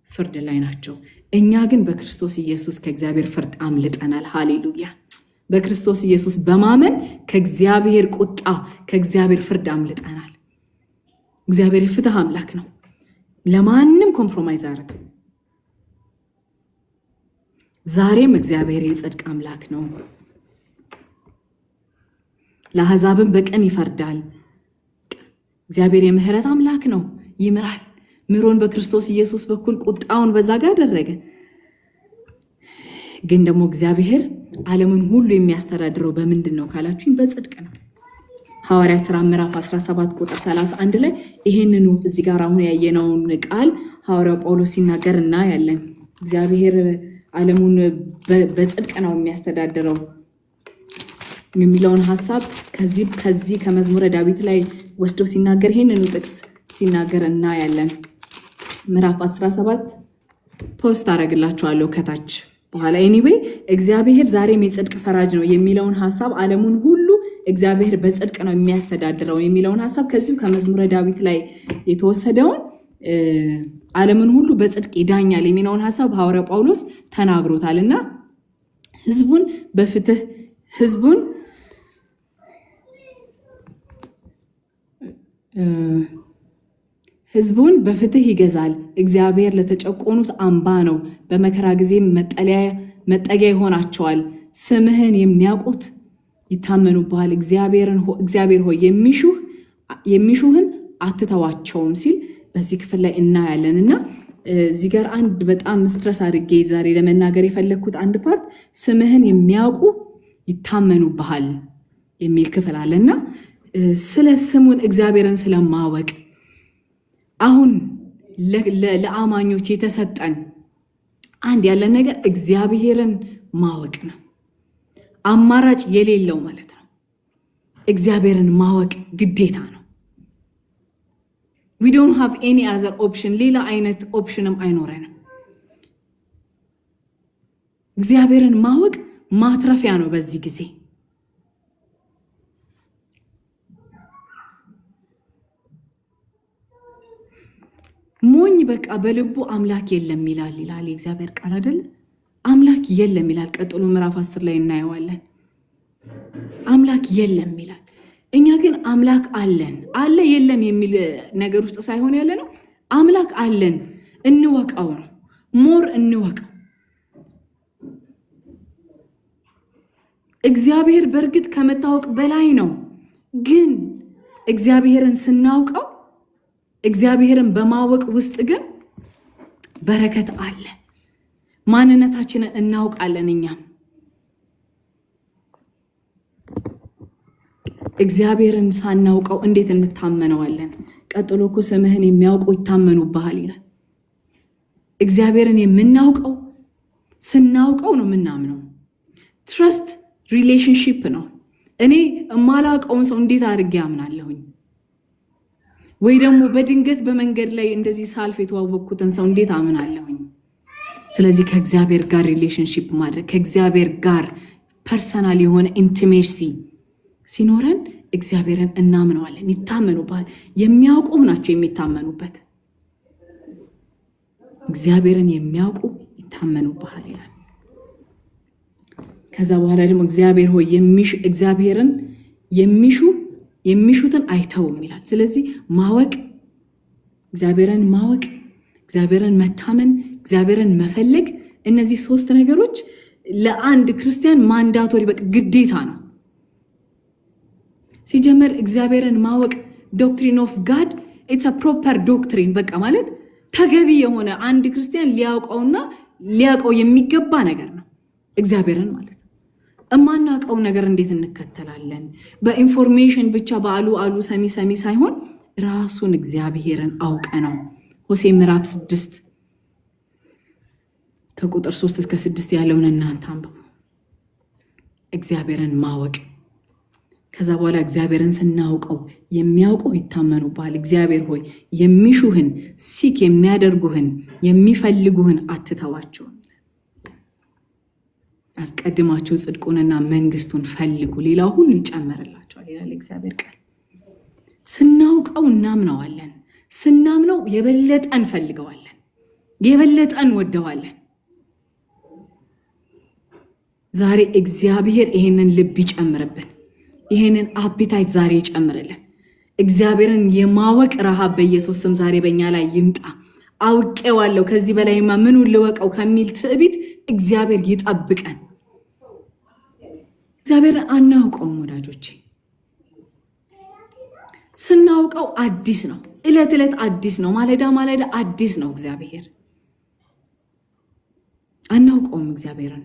ፍርድ ላይ ናቸው። እኛ ግን በክርስቶስ ኢየሱስ ከእግዚአብሔር ፍርድ አምልጠናል። ሃሌሉያ! በክርስቶስ ኢየሱስ በማመን ከእግዚአብሔር ቁጣ ከእግዚአብሔር ፍርድ አምልጠናል። እግዚአብሔር የፍትህ አምላክ ነው። ለማንም ኮምፕሮማይዝ አያደርግም። ዛሬም እግዚአብሔር የጽድቅ አምላክ ነው። ለአሕዛብም በቀን ይፈርዳል። እግዚአብሔር የምህረት አምላክ ነው፣ ይምራል። ምሮን በክርስቶስ ኢየሱስ በኩል ቁጣውን በዛ ጋር አደረገ። ግን ደግሞ እግዚአብሔር ዓለምን ሁሉ የሚያስተዳድረው በምንድን ነው ካላችሁኝ በጽድቅ ነው። ሐዋርያት ሥራ ምዕራፍ 17 ቁጥር 31 ላይ ይሄንኑ እዚህ ጋር አሁን ያየነውን ቃል ሐዋርያው ጳውሎስ ሲናገር እናያለን። እግዚአብሔር ዓለሙን በጽድቅ ነው የሚያስተዳድረው የሚለውን ሐሳብ ከዚህ ከመዝሙረ ዳዊት ላይ ወስዶ ሲናገር ይሄንኑ ጥቅስ ሲናገር እናያለን። ምዕራፍ 17 ፖስት አደርግላችኋለሁ ከታች በኋላ። ኤኒዌይ እግዚአብሔር ዛሬም የጽድቅ ፈራጅ ነው የሚለውን ሐሳብ ዓለሙን ሁሉ እግዚአብሔር በጽድቅ ነው የሚያስተዳድረው የሚለውን ሐሳብ ከዚሁ ከመዝሙረ ዳዊት ላይ የተወሰደውን ዓለምን ሁሉ በጽድቅ ይዳኛል የሚለውን ሐሳብ ሐዋርያው ጳውሎስ ተናግሮታልና ሕዝቡን በፍትህ ይገዛል። እግዚአብሔር ለተጨቆኑት አምባ ነው፣ በመከራ ጊዜ መጠጊያ ይሆናቸዋል። ስምህን የሚያውቁት ይታመኑብሃል። እግዚአብሔር ሆይ የሚሹህን አትተዋቸውም ሲል በዚህ ክፍል ላይ እናያለን። እና እዚህ ጋር አንድ በጣም ስትረስ አድርጌ ዛሬ ለመናገር የፈለግኩት አንድ ፓርት ስምህን የሚያውቁ ይታመኑብሃል የሚል ክፍል አለና ስለ ስሙን እግዚአብሔርን ስለማወቅ አሁን ለአማኞች የተሰጠን አንድ ያለን ነገር እግዚአብሔርን ማወቅ ነው። አማራጭ የሌለው ማለት ነው። እግዚአብሔርን ማወቅ ግዴታ ነው። we don't have any other option ሌላ አይነት ኦፕሽንም አይኖረንም። እግዚአብሔርን ማወቅ ማትረፊያ ነው በዚህ ጊዜ። ሞኝ በቃ በልቡ አምላክ የለም ይላል የእግዚአብሔር ቃል አይደል? አምላክ የለም ይላል። ቀጥሎ ምዕራፍ 10 ላይ እናየዋለን። አምላክ የለም ይላል። እኛ ግን አምላክ አለን አለ የለም የሚል ነገር ውስጥ ሳይሆን ያለ ነው። አምላክ አለን እንወቀው ነው። ሞር እንወቀው። እግዚአብሔር በእርግጥ ከመታወቅ በላይ ነው። ግን እግዚአብሔርን ስናውቀው እግዚአብሔርን በማወቅ ውስጥ ግን በረከት አለ። ማንነታችንን እናውቃለን። እኛም እግዚአብሔርን ሳናውቀው እንዴት እንታመነዋለን? ቀጥሎ እኮ ስምህን የሚያውቁ ይታመኑብሃል ይላል። እግዚአብሔርን የምናውቀው ስናውቀው ነው የምናምነው። ትረስት ሪሌሽንሺፕ ነው። እኔ የማላውቀውን ሰው እንዴት አድርጌ አምናለሁኝ? ወይ ደግሞ በድንገት በመንገድ ላይ እንደዚህ ሳልፍ የተዋወቅኩትን ሰው እንዴት አምናለሁኝ? ስለዚህ ከእግዚአብሔር ጋር ሪሌሽንሺፕ ማድረግ ከእግዚአብሔር ጋር ፐርሰናል የሆነ ኢንቲሜሲ ሲኖረን እግዚአብሔርን እናምነዋለን። ይታመኑባል። የሚያውቁ ናቸው የሚታመኑበት። እግዚአብሔርን የሚያውቁ ይታመኑባል ይላል። ከዛ በኋላ ደግሞ እግዚአብሔር ሆይ እግዚአብሔርን የሚሹትን አይተውም ይላል። ስለዚህ ማወቅ፣ እግዚአብሔርን ማወቅ፣ እግዚአብሔርን መታመን፣ እግዚአብሔርን መፈለግ፣ እነዚህ 3 ነገሮች ለአንድ ክርስቲያን ማንዳቶሪ በቃ ግዴታ ነው። ሲጀመር እግዚአብሔርን ማወቅ ዶክትሪን ኦፍ ጋድ ኢትስ አ ፕሮፐር ዶክትሪን በቃ ማለት ተገቢ የሆነ አንድ ክርስቲያን ሊያውቀው የሚገባ ነገር ነው። እግዚአብሔርን ማለት እማናውቀው ነገር እንዴት እንከተላለን? በኢንፎርሜሽን ብቻ በአሉ ሰሚ ሳይሆን ራሱን እግዚአብሔርን አውቀ ነው። ሆሴዕ ምዕራፍ 6 ከቁጥር 3 እስከ 6 ያለውን እናንተ አንብቡ። እግዚአብሔርን ማወቅ። ከዛ በኋላ እግዚአብሔርን ስናውቀው የሚያውቀው ይታመኑባል። እግዚአብሔር ሆይ የሚሹህን ሲክ የሚያደርጉህን የሚፈልጉህን አትተዋቸው። አስቀድማችሁ ጽድቁንና መንግስቱን ፈልጉ ሌላው ሁሉ ይጨመርላችኋል ይላል እግዚአብሔር ቃል። ስናውቀው እናምነዋለን። ስናምነው የበለጠ እንፈልገዋለን፣ የበለጠ እንወደዋለን። ዛሬ እግዚአብሔር ይሄንን ልብ ይጨምርብን፣ ይሄንን አፒታይት ዛሬ ይጨምርልን። እግዚአብሔርን የማወቅ ረሃብ በኢየሱስ ስም ዛሬ በእኛ ላይ ይምጣ። አውቄዋለሁ ከዚህ በላይማ ምኑን ልወቀው ከሚል ትዕቢት እግዚአብሔር ይጠብቀን። እግዚአብሔርን አናውቀውም ወዳጆቼ። ስናውቀው አዲስ ነው፣ ዕለት ዕለት አዲስ ነው፣ ማለዳ አዲስ ነው እግዚአብሔር። አናውቀውም እግዚአብሔርን።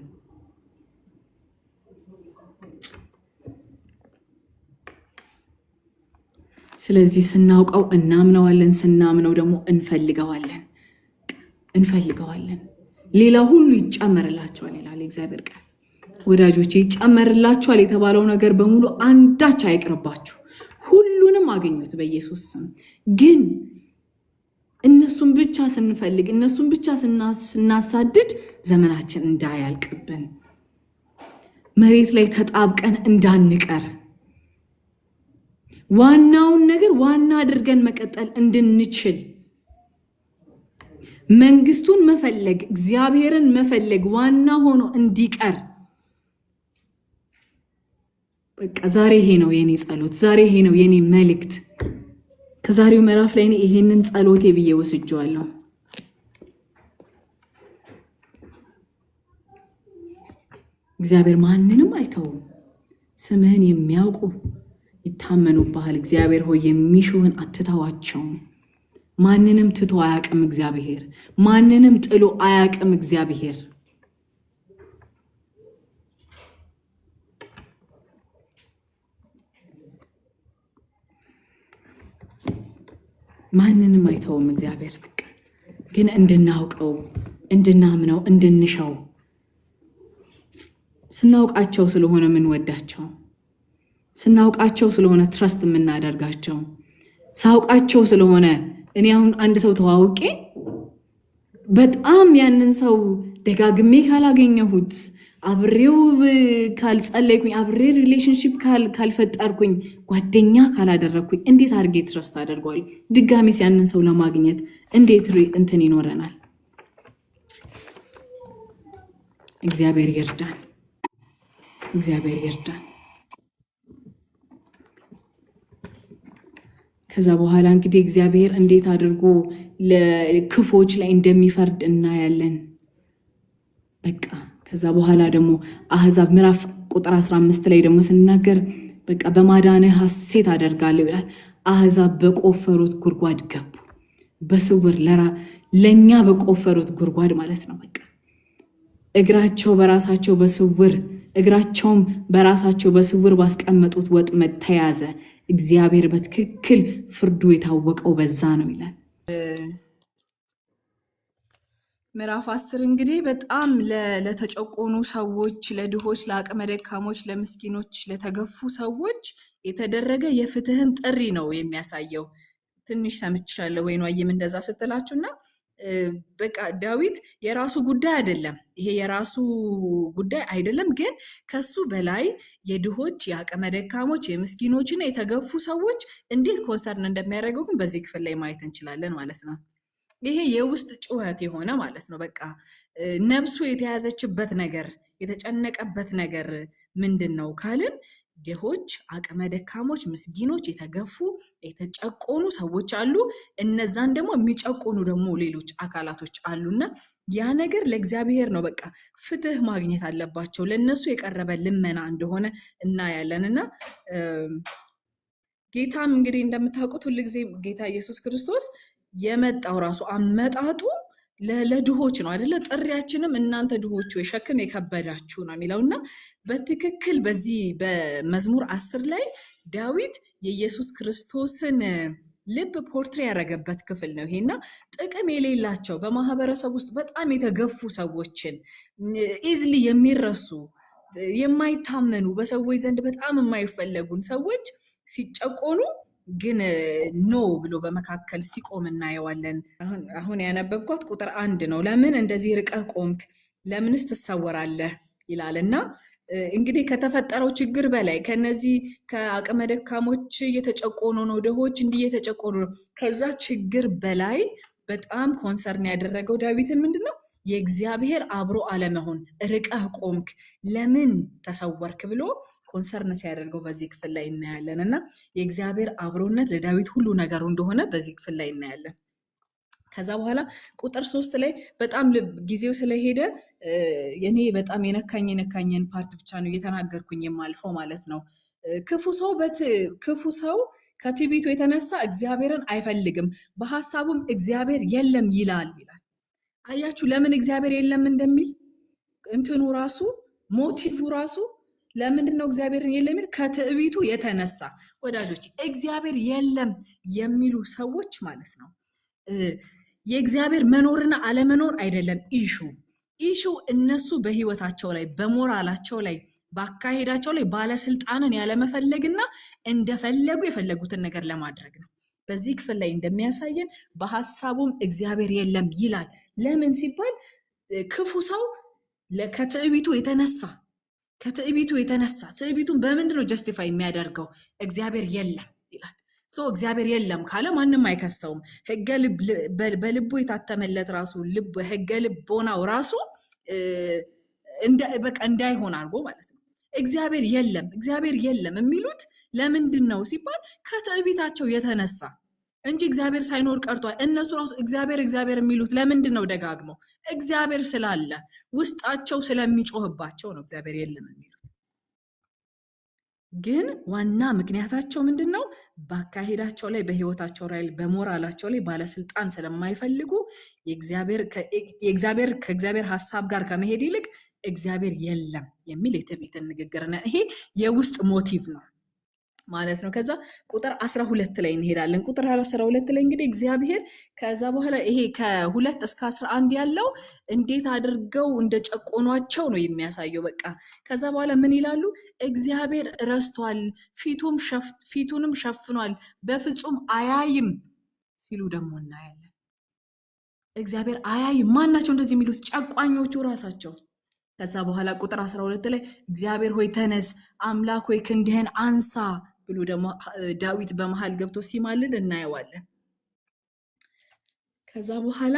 ስለዚህ ስናውቀው እናምነዋለን፣ ስናምነው ደግሞ እንፈልገዋለን። ሌላ ሁሉ ይጨመርላችኋል ይላል እግዚአብሔር ቃል። ወዳጆቼ ይጨመርላችኋል የተባለው ነገር በሙሉ አንዳች አይቅርባችሁ፣ ሁሉንም አገኙት በኢየሱስ ስም። ግን እነሱን ብቻ ስንፈልግ፣ እነሱን ብቻ ስናሳድድ ዘመናችን እንዳያልቅብን፣ መሬት ላይ ተጣብቀን እንዳንቀር፣ ዋናውን ነገር ዋና አድርገን መቀጠል እንድንችል መንግስቱን መፈለግ፣ እግዚአብሔርን መፈለግ ዋና ሆኖ እንዲቀር በቃ ዛሬ ይሄ ነው የኔ ጸሎት፣ ዛሬ ይሄ ነው የኔ መልእክት። ከዛሬው ምዕራፍ ላይ እኔ ይሄንን ጸሎቴ ብዬ ወስጄዋለሁ። እግዚአብሔር ማንንም አይተውም። ስምህን የሚያውቁ ይታመኑብሃል። እግዚአብሔር ሆይ የሚሹህን አትተዋቸው። ማንንም ትቶ አያውቅም እግዚአብሔር። ማንንም ጥሎ አያውቅም እግዚአብሔር። ማንንም አይተውም እግዚአብሔር። በቃ ግን እንድናውቀው፣ እንድናምነው፣ እንድንሻው ስናውቃቸው ስለሆነ ምን ወዳቸው ስናውቃቸው ስለሆነ ትረስት የምናደርጋቸው ሳውቃቸው ስለሆነ እኔ አሁን አንድ ሰው ተዋውቄ በጣም ያንን ሰው ደጋግሜ ካላገኘሁት አብሬው ካልጸለይኩኝ አብሬ ሪሌሽንሺፕ ካልፈጠርኩኝ ጓደኛ ካላደረግኩኝ እንዴት አድርጌ ትረስት አደርገዋለሁ? ድጋሚስ ያንን ሰው ለማግኘት እንዴት እንትን ይኖረናል? እግዚአብሔር ይርዳን። እግዚአብሔር ይርዳን። ከዛ በኋላ እንግዲህ እግዚአብሔር እንዴት አድርጎ ለክፎች ላይ እንደሚፈርድ እናያለን። በቃ ከዛ በኋላ ደግሞ አሕዛብ ምዕራፍ ቁጥር 15 ላይ ደግሞ ስንናገር በቃ በማዳንህ ሐሴት አደርጋለሁ ይላል። አሕዛብ በቆፈሩት ጉድጓድ ገቡ። በስውር ለኛ በቆፈሩት ጉድጓድ ማለት ነው። በቃ እግራቸውም በራሳቸው በስውር ባስቀመጡት ወጥመድ ተያዘ። እግዚአብሔር በትክክል ፍርዱ የታወቀው በዛ ነው ይላል። ምዕራፍ 10 እንግዲህ በጣም ለተጨቆኑ ሰዎች፣ ለድሆች፣ ለአቅመ ደካሞች፣ ለምስኪኖች፣ ለተገፉ ሰዎች የተደረገ የፍትህን ጥሪ ነው የሚያሳየው። ትንሽ ሰምቻለሁ ወይንም እንደዛ ስትላችሁና በቃ ዳዊት የራሱ ጉዳይ አይደለም፣ ይሄ የራሱ ጉዳይ አይደለም፣ ግን ከሱ በላይ የድሆች፣ የአቅመ ደካሞች፣ የምስኪኖችና የተገፉ ሰዎች እንዴት ኮንሰርን እንደሚያደርገው ግን በዚህ ክፍል ላይ ማየት እንችላለን ማለት ነው። ይሄ የውስጥ ጩኸት የሆነ ማለት ነው። በቃ ነፍሱ የተያዘችበት ነገር የተጨነቀበት ነገር ምንድን ነው ካልን ድሆች፣ አቅመ ደካሞች፣ ምስኪኖች፣ የተገፉ የተጨቆኑ ሰዎች አሉ። እነዛን ደግሞ የሚጨቆኑ ደግሞ ሌሎች አካላቶች አሉና ያ ነገር ለእግዚአብሔር ነው። በቃ ፍትህ ማግኘት አለባቸው። ለነሱ የቀረበ ልመና እንደሆነ እናያለንና ጌታም እንግዲህ እንደምታውቁት ሁልጊዜ ጌታ ኢየሱስ ክርስቶስ የመጣው ራሱ አመጣጡ ለድሆች ነው አይደለ? ጥሪያችንም እናንተ ድሆች ወይ ሸክም የከበዳችሁ ነው የሚለውና በትክክል በዚህ በመዝሙር 10 ላይ ዳዊት የኢየሱስ ክርስቶስን ልብ ፖርትሬ ያደረገበት ክፍል ነው ይሄና ጥቅም የሌላቸው በማህበረሰብ ውስጥ በጣም የተገፉ ሰዎችን ኢዝሊ የሚረሱ የማይታመኑ በሰዎች ዘንድ በጣም የማይፈለጉን ሰዎች ሲጨቆኑ ግን ኖ ብሎ በመካከል ሲቆም እናየዋለን። አሁን ያነበብኳት ቁጥር 1 ነው። ለምን እንደዚህ ርቀህ ቆምክ? ለምንስ ትሰወራለህ? ይላልና እንግዲህ ከተፈጠረው ችግር በላይ ከነዚህ ከአቅመ ደካሞች እየተጨቆኑ ነው፣ ድሆች እንዲህ እየተጨቆኑ ነው። ከዛ ችግር በላይ በጣም ኮንሰርን ያደረገው ዳዊትን ምንድነው? የእግዚአብሔር አብሮ አለመሆን። ርቀህ ቆምክ፣ ለምን ተሰወርክ ብሎ ኮንሰርን ሲያደርገው በዚህ ክፍል ላይ እናያለን እና የእግዚአብሔር አብሮነት ለዳዊት ሁሉ ነገሩ እንደሆነ በዚህ ክፍል ላይ እናያለን። ከዛ በኋላ ቁጥር 3 ላይ በጣም ጊዜው ስለሄደ እኔ በጣም የነካኝን ፓርት ብቻ ነው እየተናገርኩኝ የማልፈው ማለት ነው። ክፉ ሰው ከትዕቢቱ የተነሳ እግዚአብሔርን አይፈልግም፣ በሐሳቡም እግዚአብሔር የለም ይላል። አያችሁ ለምን እግዚአብሔር የለም እንደሚል እንትኑ ራሱ ሞቲቭ ራሱ ለምንድን ነው እግዚአብሔርን የለም የሚል? ከትዕቢቱ የተነሳ። ወዳጆች እግዚአብሔር የለም የሚሉ ሰዎች ማለት ነው የእግዚአብሔር መኖርና አለመኖር አይደለም ኢሹ እነሱ በህይወታቸው ላይ በሞራላቸው ላይ በአካሄዳቸው ላይ ባለስልጣንን ያለመፈለግና እንደፈለጉ የፈለጉትን ነገር ለማድረግ ነው። በዚህ ክፍል ላይ እንደሚያሳየን በሐሳቡም እግዚአብሔር የለም ይላል። ለምን ሲባል ክፉ ሰው ከትዕቢቱ የተነሳ ትዕቢቱን በምንድን ነው ጀስቲፋይ የሚያደርገው? እግዚአብሔር የለም ይላል። እግዚአብሔር የለም ካለ ማንም አይከሰውም። በልቡ የታተመለት ራሱ ህገ ልቦናው ራሱ በቃ እንዳይሆን አድርጎ ማለት ነው። እግዚአብሔር የለም የሚሉት ለምንድን ነው ሲባል ከትዕቢታቸው የተነሳ እንጂ እግዚአብሔር ሳይኖር ቀርቷል። እነሱ ራሱ እግዚአብሔር የሚሉት ለምንድን ነው? ደጋግመው እግዚአብሔር ስላለ ውስጣቸው ስለሚጮህባቸው ነው እግዚአብሔር የለም የሚሉት። ግን ዋና ምክንያታቸው ምንድን ነው? በአካሄዳቸው ላይ በህይወታቸው ላይ በሞራላቸው ላይ ባለስልጣን ስለማይፈልጉ ከእግዚአብሔር ሀሳብ ጋር ከመሄድ ይልቅ እግዚአብሔር የለም የሚል የትዕቢትን ንግግርና ይሄ የውስጥ ሞቲቭ ነው። ማለት ነው። ከዛ ቁጥር 12 ላይ እንሄዳለን። ቁጥር 12 ላይ እንግዲህ እግዚአብሔር ከዛ በኋላ ይሄ ከ2 እስከ 11 ያለው እንዴት አድርገው እንደጨቆኗቸው ነው የሚያሳየው። በቃ ከዛ በኋላ ምን ይላሉ? እግዚአብሔር ረስቷል፣ ፊቱንም ሸፍኗል፣ በፍጹም አያይም ሲሉ ደግሞ እናያለን። እግዚአብሔር አያይም። ማናቸው እንደዚህ የሚሉት? ጨቋኞቹ ራሳቸው። ከዛ በኋላ ቁጥር 12 ላይ እግዚአብሔር ሆይ ተነስ፣ አምላክ ሆይ ክንድህን አንሳ ብሎ ደግሞ ዳዊት በመሃል ገብቶ ሲማልል እናየዋለን። ከዛ በኋላ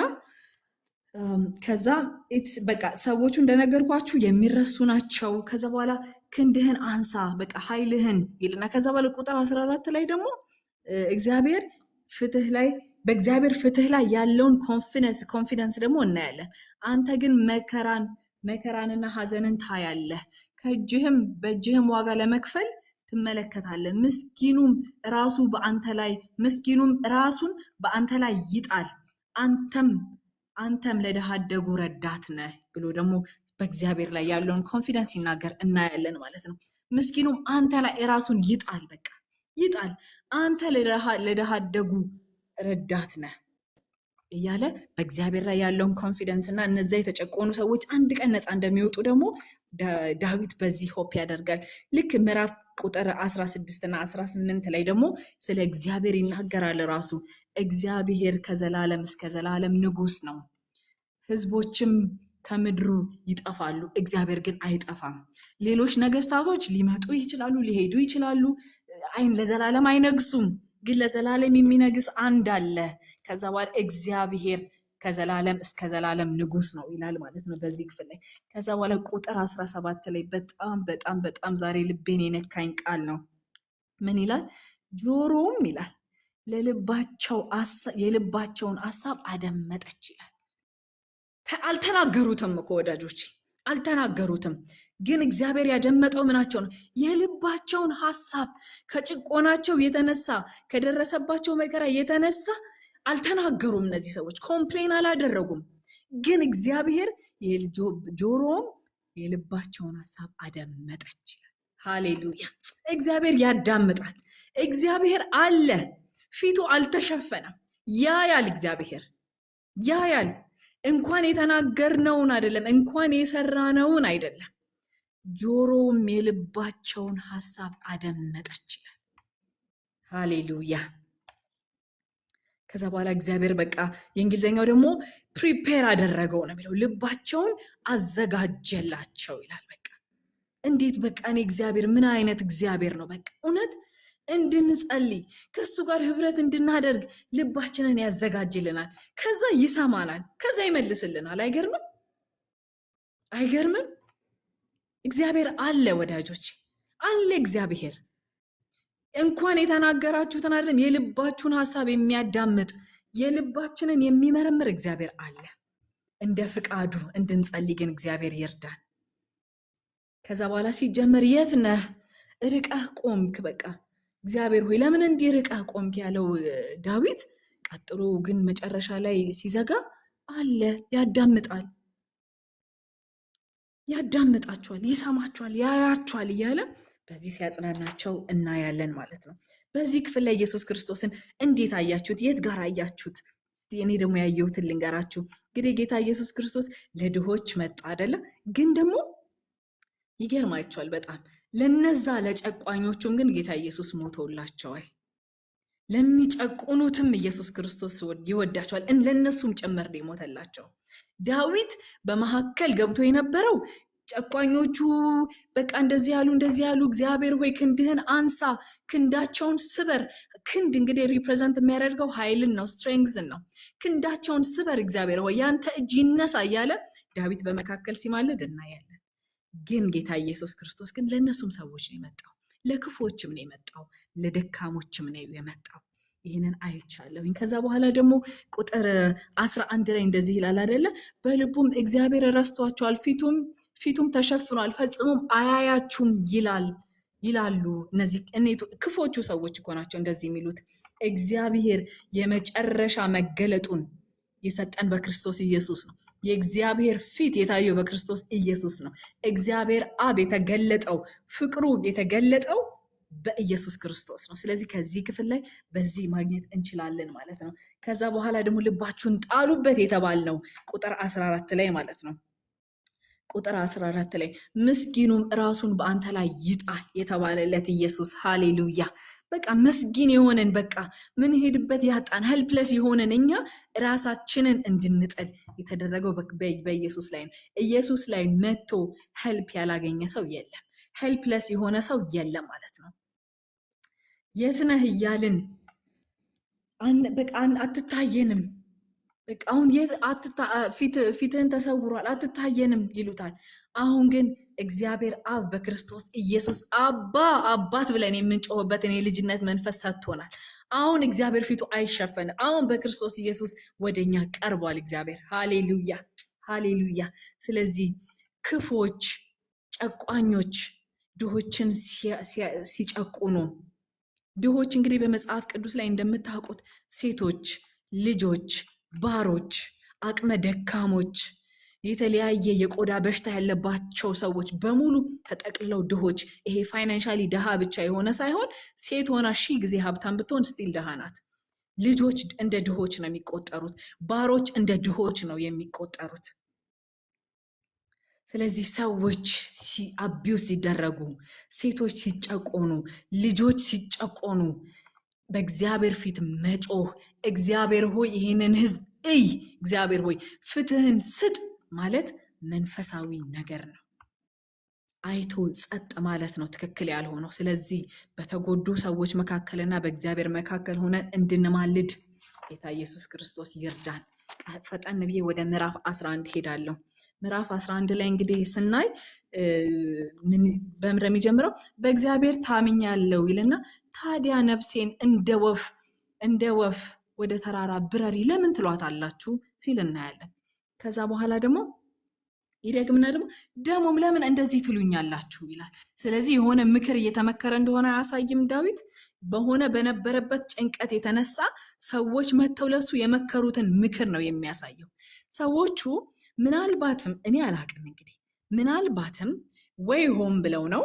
በቃ ሰዎቹ እንደነገርኳችሁ የሚረሱ ናቸው። ከዛ በኋላ ክንድህን አንሳ፣ በቃ ኃይልህን ይልና ከዛ በኋላ ቁጥር 14 ላይ ደግሞ እግዚአብሔር በእግዚአብሔር ፍትህ ላይ ያለውን ኮንፊደንስ ደግሞ እናያለን። አንተ ግን መከራንና ሐዘንን ታያለህ፣ በእጅህም ዋጋ ለመክፈል ትመለከታለህ። ምስኪኑም ራሱን በአንተ ላይ ይጣል፣ አንተም ለድሃ አደጉ ረዳት ነህ ብሎ ደግሞ በእግዚአብሔር ላይ ያለውን ኮንፊደንስ ሲናገር እናያለን ማለት ነው። ምስኪኑም አንተ ላይ ራሱን ይጣል፣ በቃ ይጣል፣ አንተ ለድሃ አደጉ ረዳት ነህ እያለ በእግዚአብሔር ላይ ያለውን ኮንፊደንስ እና እነዛ የተጨቆኑ ሰዎች አንድ ቀን ነፃ እንደሚወጡ ደግሞ ዳዊት በዚህ ሆፕ ያደርጋል። ልክ ምዕራፍ ቁጥር 16 እና 18 ላይ ደግሞ ስለ እግዚአብሔር ይናገራል። ራሱ እግዚአብሔር ከዘላለም እስከ ዘላለም ንጉስ ነው፣ ህዝቦችም ከምድሩ ይጠፋሉ፣ እግዚአብሔር ግን አይጠፋም። ሌሎች ነገስታቶች ሊመጡ ይችላሉ፣ ሊሄዱ ይችላሉ፣ ለዘላለም አይነግሱም፣ ግን ለዘላለም የሚነግስ አንድ አለ። ከዛ በኋላ እግዚአብሔር ከዘላለም እስከ ዘላለም ንጉስ ነው ይላል ማለት ነው በዚህ ክፍል ላይ። ከዛ በኋላ ቁጥር 17 ላይ በጣም በጣም በጣም ዛሬ ልቤን የነካኝ ቃል ነው። ምን ይላል? ጆሮም ይላል የልባቸውን ሐሳብ አደመጠች ይላል። አልተናገሩትም እኮ ወዳጆቼ፣ አልተናገሩትም። ግን እግዚአብሔር ያደመጠው ምናቸው ነው? የልባቸውን ሐሳብ። ከጭቆናቸው የተነሳ ከደረሰባቸው መከራ የተነሳ አልተናገሩም። እነዚህ ሰዎች ኮምፕሌን አላደረጉም። ግን እግዚአብሔር ጆሮም የልባቸውን ሐሳብ አደመጠች ይላል። ሃሌሉያ! እግዚአብሔር ያዳምጣል። እግዚአብሔር አለ፣ ፊቱ አልተሸፈነም። ያያል፣ እግዚአብሔር ያያል። እንኳን የተናገርነውን አይደለም፣ እንኳን የሰራነውን አይደለም፣ ጆሮም የልባቸውን ሐሳብ አደመጠች ይላል። ሃሌሉያ! ከዛ በኋላ እግዚአብሔር በቃ የእንግሊዝኛው ደግሞ ፕሪፔር አደረገው ነው የሚለው፣ ልባቸውን አዘጋጀላቸው ይላል። በቃ እንዴት በቃ እኔ እግዚአብሔር ምን አይነት እግዚአብሔር ነው! በቃ እውነት እንድንጸልይ ከሱ ጋር ህብረት እንድናደርግ ልባችንን ያዘጋጅልናል። ከዛ ይሰማናል፣ ከዛ ይመልስልናል። አይገርምም? አይገርምም? እግዚአብሔር አለ ወዳጆች፣ አለ እግዚአብሔር። እንኳን የተናገራችሁትን አይደለም የልባችሁን ሐሳብ የሚያዳምጥ የልባችንን የሚመረምር እግዚአብሔር አለ። እንደ ፍቃዱ እንድንጸልይ ግን እግዚአብሔር ይርዳን። ከዛ በኋላ ሲጀመር የት ነህ? ርቀህ ቆምክ። በቃ እግዚአብሔር ሆይ ለምን እንዲህ ርቀህ ቆምክ ያለው ዳዊት፣ ቀጥሎ ግን መጨረሻ ላይ ሲዘጋ አለ፣ ያዳምጣቸዋል፣ ይሰማቸዋል፣ ያያቸዋል እያለ በዚህ ሲያጽናናቸው እናያለን ማለት ነው። በዚህ ክፍል ላይ ኢየሱስ ክርስቶስን እንዴት አያችሁት? የት ጋር አያችሁት? እስቲ እኔ ደግሞ ያየሁትን ልንገራችሁ። እንግዲህ ጌታ ኢየሱስ ክርስቶስ ለድሆች መጣ አይደለ? ግን ደግሞ ይገርማቸዋል በጣም ለነዛ ለጨቋኞቹም ግን ጌታ ኢየሱስ ሞቶላቸዋል። ለሚጨቁኑትም ኢየሱስ ክርስቶስ ይወዳቸዋል፣ ለነሱም ጭምር ነው የሞተላቸው። ዳዊት በመካከል ገብቶ የነበረው ጨቋኞቹ በቃ እንደዚህ ያሉ እግዚአብሔር ሆይ ክንድህን አንሳ፣ ክንዳቸውን ስበር። ክንድ እንግዲህ ሪፕሬዘንት የሚያደርገው ኃይልን ነው፣ ስትሬንግዝን ነው። ክንዳቸውን ስበር እግዚአብሔር ሆይ ያንተ እጅ ይነሳ እያለ ዳዊት በመካከል ሲማልድ እናያለን። ግን ጌታ ኢየሱስ ክርስቶስ ግን ለእነሱም ሰዎች ነው የመጣው፣ ለክፎችም ነው የመጣው፣ ለደካሞችም ነው የመጣው። ይህንን አይቻለሁኝ። ከዛ በኋላ ደግሞ ቁጥር 11 ላይ እንደዚህ ይላል አይደለ? በልቡም እግዚአብሔር ረስቷቸዋል፣ ፊቱም ተሸፍኗል፣ ፈጽሞም አያያችሁም ይላሉ። እነዚህ ክፎቹ ሰዎች እኮ ናቸው እንደዚህ የሚሉት። እግዚአብሔር የመጨረሻ መገለጡን የሰጠን በክርስቶስ ኢየሱስ ነው። የእግዚአብሔር ፊት የታየው በክርስቶስ ኢየሱስ ነው። እግዚአብሔር አብ የተገለጠው ፍቅሩ የተገለጠው በኢየሱስ ክርስቶስ ነው። ስለዚህ ከዚህ ክፍል ላይ በዚህ ማግኘት እንችላለን ማለት ነው። ከዛ በኋላ ደግሞ ልባችሁን ጣሉበት የተባልነው ቁጥር 14 ላይ ማለት ነው። ቁጥር 14 ላይ ምስኪኑም ራሱን በአንተ ላይ ይጣል የተባለለት ኢየሱስ ሃሌሉያ። በቃ መስጊን የሆነን በቃ ምን ሄድበት ያጣን ሄልፕለስ የሆነን እኛ ራሳችንን እንድንጥል የተደረገው በኢየሱስ ላይ ነው። ኢየሱስ ላይ መጥቶ ሄልፕ ያላገኘ ሰው የለም፣ ሄልፕለስ የሆነ ሰው የለም ማለት ነው። የት ነህ እያልን በቃ አትታየንም፣ በቃ አሁን ፊትህን ተሰውሯል አትታየንም ይሉታል። አሁን ግን እግዚአብሔር አብ በክርስቶስ ኢየሱስ አባት ብለን የምንጮህበትን የልጅነት መንፈስ ሰጥቶናል። አሁን እግዚአብሔር ፊቱ አይሸፈንም። አሁን በክርስቶስ ኢየሱስ ወደኛ ቀርቧል እግዚአብሔር። ሃሌሉያ ሃሌሉያ። ስለዚህ ክፎች፣ ጨቋኞች ድሆችን ሲጨቁኑ፣ ድሆች እንግዲህ በመጽሐፍ ቅዱስ ላይ እንደምታውቁት ሴቶች፣ ልጆች፣ ባሮች፣ አቅመ ደካሞች፣ የተለያየ የቆዳ በሽታ ያለባቸው ሰዎች በሙሉ ተጠቅልለው ድሆች። ይሄ ፋይናንሻሊ ድሃ ብቻ የሆነ ሳይሆን ሴት ሆና 1000 ጊዜ ሀብታም ብትሆን ስቲል ድሃ ናት። ልጆች እንደ ድሆች ነው የሚቆጠሩት። ባሮች እንደ ድሆች ነው የሚቆጠሩት። ስለዚህ ሰዎች አቢዩስ ሲደረጉ፣ ሴቶች ሲጨቆኑ፣ ልጆች ሲጨቆኑ በእግዚአብሔር ፊት መጮህ፣ እግዚአብሔር ሆይ ይሄንን ህዝብ እግዚአብሔር ሆይ ፍትህን ስጥ ማለት መንፈሳዊ ነገር ነው። አይቶ ጸጥ ማለት ነው ትክክል ያልሆነው። ስለዚህ በተጎዱ ሰዎች መካከልና በእግዚአብሔር መካከል ሆነን እንድንማልድ ጌታ ኢየሱስ ክርስቶስ ይርዳን። ፈጠን ብዬ ወደ ምዕራፍ 11 ሄዳለሁ። ምዕራፍ 11 ላይ እንግዲህ ስናይ በምድር የሚጀምረው በእግዚአብሔር ታምኛለሁ ይልና ታዲያ ነፍሴን እንደ ወፍ ወደ ተራራ ብረሪ ለምን ትሏታላችሁ ሲል እናያለን። ከዛ በኋላ ደግሞ ይደግምና ደግሞም ለምን እንደዚህ ትሉኛላችሁ ይላል። ስለዚህ የሆነ ምክር እየተመከረ እንደሆነ አያሳይም ዳዊት። በነበረበት ጭንቀት የተነሳ ሰዎች መተው ለሱ የመከሩትን ምክር ነው የሚያሳየው። ሰዎቹ ምናልባትም እኔ አላቅም እንግዲህ ምናልባትም ወይ ሆን ብለው ነው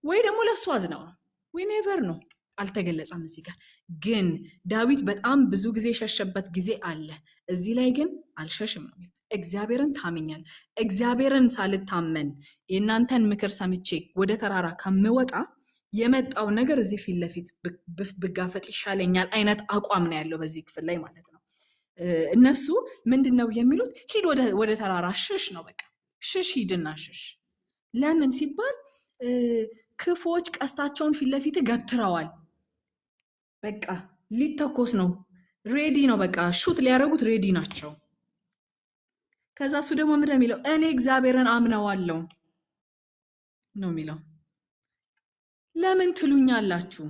ወይ ደግሞ ለሱ አዝነው ነው። ወይ ኔቨር ነው፣ አልተገለጸም እዚህ ጋር። ግን ዳዊት በጣም ብዙ ጊዜ ሸሸበት ጊዜ አለ። እዚህ ላይ ግን አልሸሽም ነው። እግዚአብሔርን ታምኛል። እግዚአብሔርን ሳልታመን የእናንተን ምክር ሰምቼ ወደ ተራራ ከምወጣ የመጣው ነገር እዚህ ፊት ለፊት ብጋፈጥ ይሻለኛል አይነት አቋም ነው ያለው በዚህ ክፍል ላይ ማለት ነው። እነሱ ምንድነው የሚሉት? ሂድ ወደ ተራራ ሽሽ ነው። በቃ ሽሽ፣ ሂድና ሽሽ። ለምን ሲባል ክፎች ቀስታቸውን ፊት ለፊት ገትረዋል። በቃ ሊተኮስ ነው፣ ሬዲ ነው። በቃ ሹት ሊያደርጉት ሬዲ ናቸው። ከዛ እሱ ደግሞ ምንድነው የሚለው? እኔ እግዚአብሔርን አምነዋለሁ ነው የሚለው። ለምን ትሉኛላችሁ?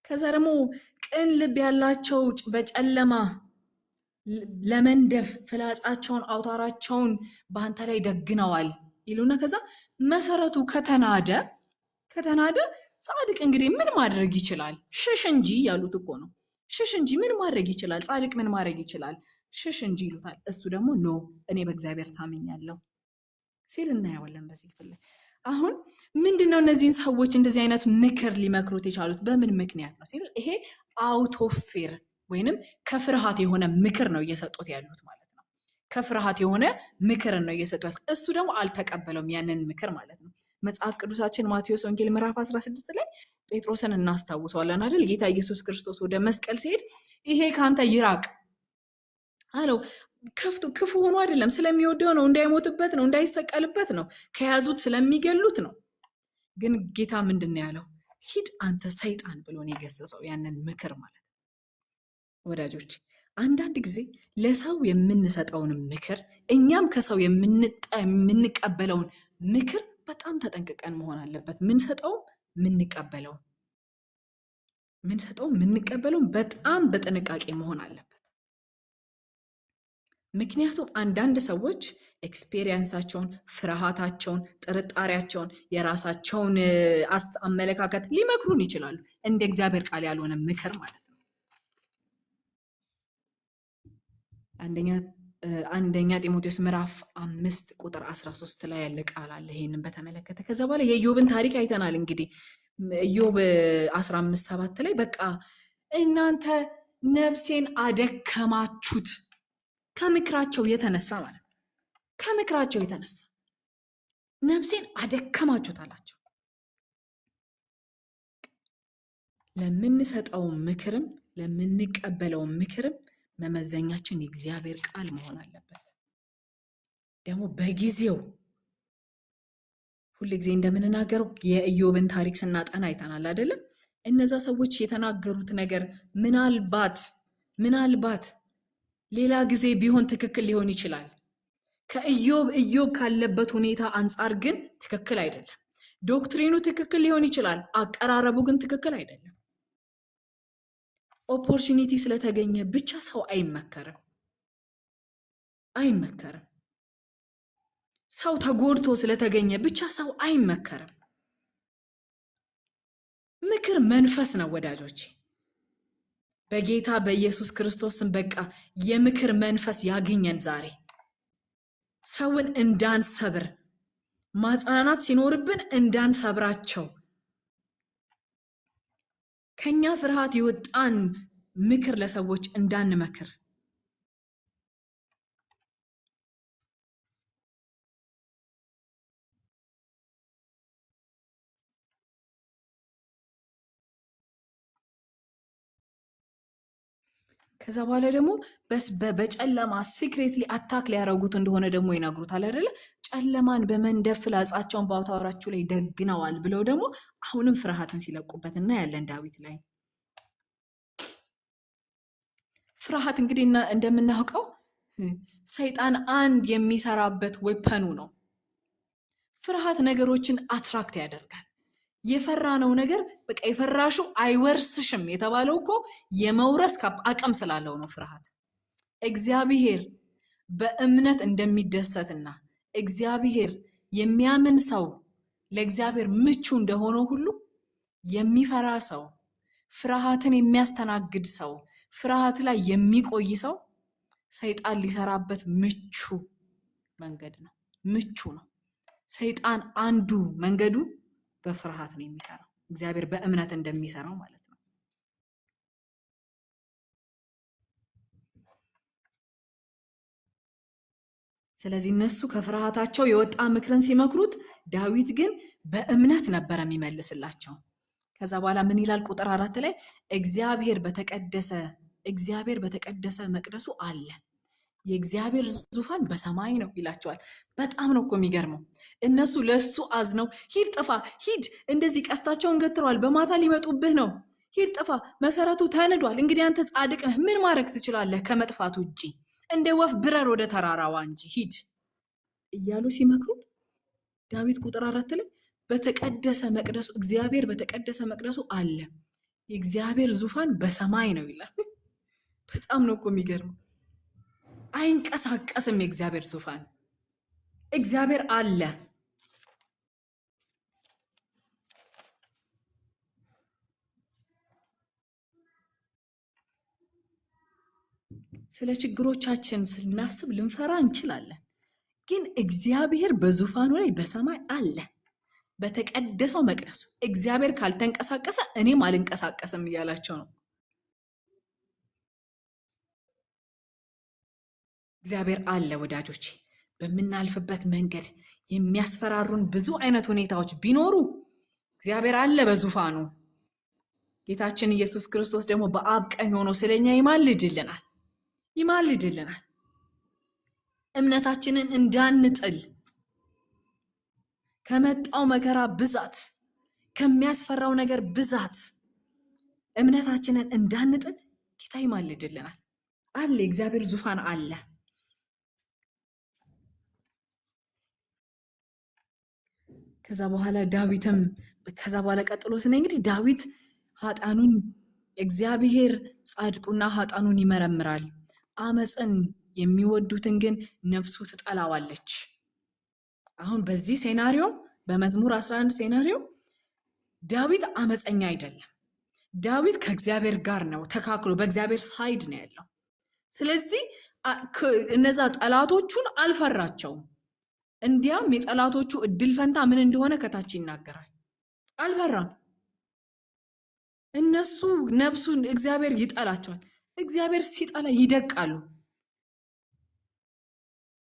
ከዛ ደግሞ ቅን ልብ ያላቸው በጨለማ ለመንደፍ ፍላጻቸውን አውታራቸውን በአንተ ላይ ደግነዋል ይሉና ከዛ መሰረቱ ከተናደ ጻድቅ እንግዲህ ምን ማድረግ ይችላል? ሽሽ እንጂ ያሉት እኮ ነው። ሽሽ እንጂ ምን ማድረግ ይችላል? ጻድቅ ምን ማድረግ ይችላል? ሽሽ እንጂ ይሉታል። እሱ ደግሞ ኖ እኔ በእግዚአብሔር ታምኛለሁ ሲል እናየዋለን በዚህ ክፍል ላይ። አሁን ምንድነው እነዚህን ሰዎች እንደዚህ አይነት ምክር ሊመክሩት የቻሉት በምን ምክንያት ነው ሲል ይሄ አውት ኦፍ ፌር ወይንም ከፍርሃት የሆነ ምክር ነው እየሰጡት ያሉት ማለት ነው። ከፍርሃት የሆነ ምክር ነው እየሰጡት። እሱ ደግሞ አልተቀበለውም ያንን ምክር ማለት ነው። መጽሐፍ ቅዱሳችን ማቴዎስ ወንጌል ምዕራፍ 16 ላይ ጴጥሮስን እናስታውሰዋለን አይደል? ጌታ ኢየሱስ ክርስቶስ ወደ መስቀል ሲሄድ ይሄ ካንተ ይራቅ አለው። ክፉ ሆኖ አይደለም፣ ስለሚወደው ነው፣ እንዳይሞትበት ነው፣ እንዳይሰቀልበት ነው፣ ከያዙት ስለሚገሉት ነው። ግን ጌታ ምንድን ነው ያለው? ሂድ አንተ ሰይጣን ብሎ ነው የገሰጸው ያንን ምክር ማለት ነው። ወዳጆች አንዳንድ ጊዜ ለሰው የምንሰጠውን ምክር እኛም ከሰው የምንቀበለውን ምክር በጣም ተጠንቅቀን መሆን አለበት። ምንሰጠው ምንቀበለው በጣም በጥንቃቄ መሆን አለበት። ምክንያቱም አንዳንድ ሰዎች ኤክስፔሪየንሳቸውን፣ ፍርሃታቸውን፣ ጥርጣሬያቸውን፣ የራሳቸውን አመለካከት ሊመክሩን ይችላሉ። እንደ እግዚአብሔር ቃል ያልሆነ ምክር ማለት ነው። አንደኛ ጢሞቴዎስ ምዕራፍ 5 ቁጥር 13 ላይ ያለ ቃል አለ ይሄንን በተመለከተ። ከዛ በኋላ የኢዮብን ታሪክ አይተናል። እንግዲህ ኢዮብ 15:7 ላይ በቃ እናንተ ነፍሴን አደከማችሁት ከምክራቸው የተነሳ ማለት ከምክራቸው የተነሳ ነፍሴን አደከማችሁት አላቸው። ለምንሰጠው ምክርም ለምንቀበለው ምክርም መመዘኛችን የእግዚአብሔር ቃል መሆን አለበት። ደግሞ በጊዜው ሁሉ ጊዜ እንደምንናገረው የኢዮብን ታሪክ ስናጠና አይተናል አይደለም? እነዛ ሰዎች የተናገሩት ነገር ምናልባት ሌላ ጊዜ ቢሆን ትክክል ሊሆን ይችላል። ኢዮብ ካለበት ሁኔታ አንጻር ግን ትክክል አይደለም። ዶክትሪኑ ትክክል ሊሆን ይችላል፣ አቀራረቡ ግን ትክክል አይደለም። ኦፖርቹኒቲ ስለተገኘ ብቻ ሰው አይመከርም። ሰው ተጎድቶ ስለተገኘ ብቻ ሰው አይመከርም። ምክር መንፈስ ነው ወዳጆቼ። በጌታ በኢየሱስ ክርስቶስም በቃ የምክር መንፈስ ያገኘን ዛሬ። ሰውን እንዳንሰብር፣ ማጽናናት ሲኖርብን እንዳንሰብራቸው፣ ከኛ ፍርሃት የወጣን ምክር ለሰዎች እንዳንመክር ከዛ በኋላ ደግሞ በጨለማ ሲክሬትሊ አታክ ሊያረጉት እንደሆነ ደግሞ ይነግሩታል አይደለ? ጨለማን በመንደፍ ፍላጻቸውን በአውታራችሁ ላይ ደግነዋል ብለው ደግሞ አሁንም ፍርሃትን ሲለቁበት እናያለን ዳዊት ላይ። ፍርሃት እንግዲህ እንደምናውቀው ሰይጣን አንድ የሚሰራበት ዌፐኑ ነው። ፍርሃት ነገሮችን አትራክት ያደርጋል። የፈራነው ነገር በቃ የፈራሹ አይወርስሽም የተባለው እኮ የመውረስ አቅም ስላለው ነው ፍርሃት። እግዚአብሔር በእምነት እንደሚደሰትና እግዚአብሔር የሚያምን ሰው ለእግዚአብሔር ምቹ እንደሆነው ሁሉ የሚፈራ ሰው፣ ፍርሃትን የሚያስተናግድ ሰው፣ ፍርሃት ላይ የሚቆይ ሰው ሰይጣን ሊሰራበት ምቹ መንገድ ነው። ምቹ ነው። ሰይጣን አንዱ መንገዱ በፍርሃት ነው የሚሰራው፣ እግዚአብሔር በእምነት እንደሚሰራው ማለት ነው። ስለዚህ እነሱ ከፍርሃታቸው የወጣ ምክርን ሲመክሩት፣ ዳዊት ግን በእምነት ነበር የሚመልስላቸው። ከዛ በኋላ ምን ይላል? ቁጥር 4 ላይ እግዚአብሔር በተቀደሰ መቅደሱ አለ፣ የእግዚአብሔር ዙፋን በሰማይ ነው ይላቸዋል። በጣም ነው እኮ የሚገርመው። እነሱ ለሱ አዝነው ሂድ ጥፋ፣ ሂድ እንደዚህ ቀስታቸውን ገትረዋል፣ በማታ ሊመጡብህ ነው፣ ሂድ ጥፋ፣ መሰረቱ ተንዷል፣ እንግዲህ አንተ ጻድቅ ነህ፣ ምን ማድረግ ትችላለህ ከመጥፋት ውጪ? እንደ ወፍ ብረር ወደ ተራራዋ እንጂ ሂድ እያሉ ሲመክሩት፣ ዳዊት ቁጥር 4 ላይ እግዚአብሔር በተቀደሰ መቅደሱ አለ፣ የእግዚአብሔር ዙፋን በሰማይ ነው ይላል። በጣም ነው እኮ የሚገርመው። አይንቀሳቀስም የእግዚአብሔር ዙፋን። እግዚአብሔር አለ። ስለ ችግሮቻችን ስናስብ ልንፈራ እንችላለን፣ ግን እግዚአብሔር በዙፋኑ ላይ በሰማይ አለ፣ በተቀደሰው መቅደሱ። እግዚአብሔር ካልተንቀሳቀሰ እኔም አልንቀሳቀስም እያላቸው ነው። እግዚአብሔር አለ ወዳጆቼ። በምናልፍበት መንገድ የሚያስፈራሩን ብዙ አይነት ሁኔታዎች ቢኖሩ እግዚአብሔር አለ በዙፋኑ። ጌታችን ኢየሱስ ክርስቶስ ደግሞ በአብ ቀኝ ሆኖ ስለኛ ይማልድልናል። እምነታችንን እንዳንጥል፣ ከመጣው መከራ ብዛት፣ ከሚያስፈራው ነገር ብዛት እምነታችንን እንዳንጥል ጌታ ይማልድልናል። አለ፣ እግዚአብሔር ዙፋን አለ። ከዛ በኋላ ቀጥሎ ስነ እንግዲህ ዳዊት ኃጣኑን እግዚአብሔር ጻድቁና ኃጣኑን ይመረምራል፣ አመፅን የሚወዱትን ግን ነፍሱ ትጠላዋለች። አሁን በዚህ ሴናሪዮ በመዝሙር 11 ሴናሪዮ ዳዊት አመፀኛ አይደለም። ዳዊት ከእግዚአብሔር ጋር ነው ተካክሎ በእግዚአብሔር ሳይድ ነው ያለው። ስለዚህ እነዛ ጠላቶቹን አልፈራቸውም። እንዲያም የጠላቶቹ እድል ፈንታ ምን እንደሆነ ከታች ይናገራል። አልፈራም። እነሱ ነፍሱን እግዚአብሔር ይጠላቸዋል። እግዚአብሔር ሲጠላ ይደቃሉ።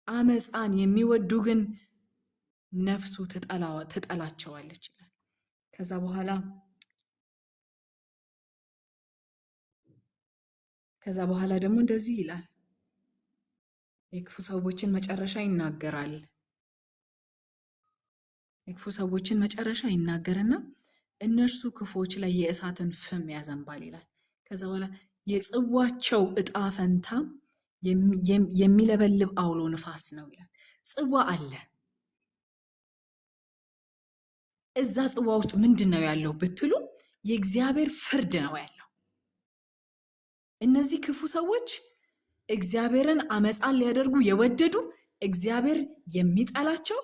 አመፃን የሚወዱ ግን ነፍሱ ትጠላቸዋለች ይላል። ከዛ በኋላ ደግሞ እንደዚህ ይላል፣ የክፉ ሰዎችን መጨረሻ ይናገራል። የክፉ ሰዎችን መጨረሻ ይናገርና እነርሱ ክፉዎች ላይ የእሳትን ፍም ያዘንባል ይላል። ከዛ በኋላ የጽዋቸው እጣ ፈንታ የሚለበልብ አውሎ ንፋስ ነው ይላል። ጽዋ አለ። እዛ ጽዋ ውስጥ ምንድን ነው ያለው ብትሉ የእግዚአብሔር ፍርድ ነው ያለው። እነዚህ ክፉ ሰዎች እግዚአብሔርን አመፃን ሊያደርጉ የወደዱ እግዚአብሔር የሚጠላቸው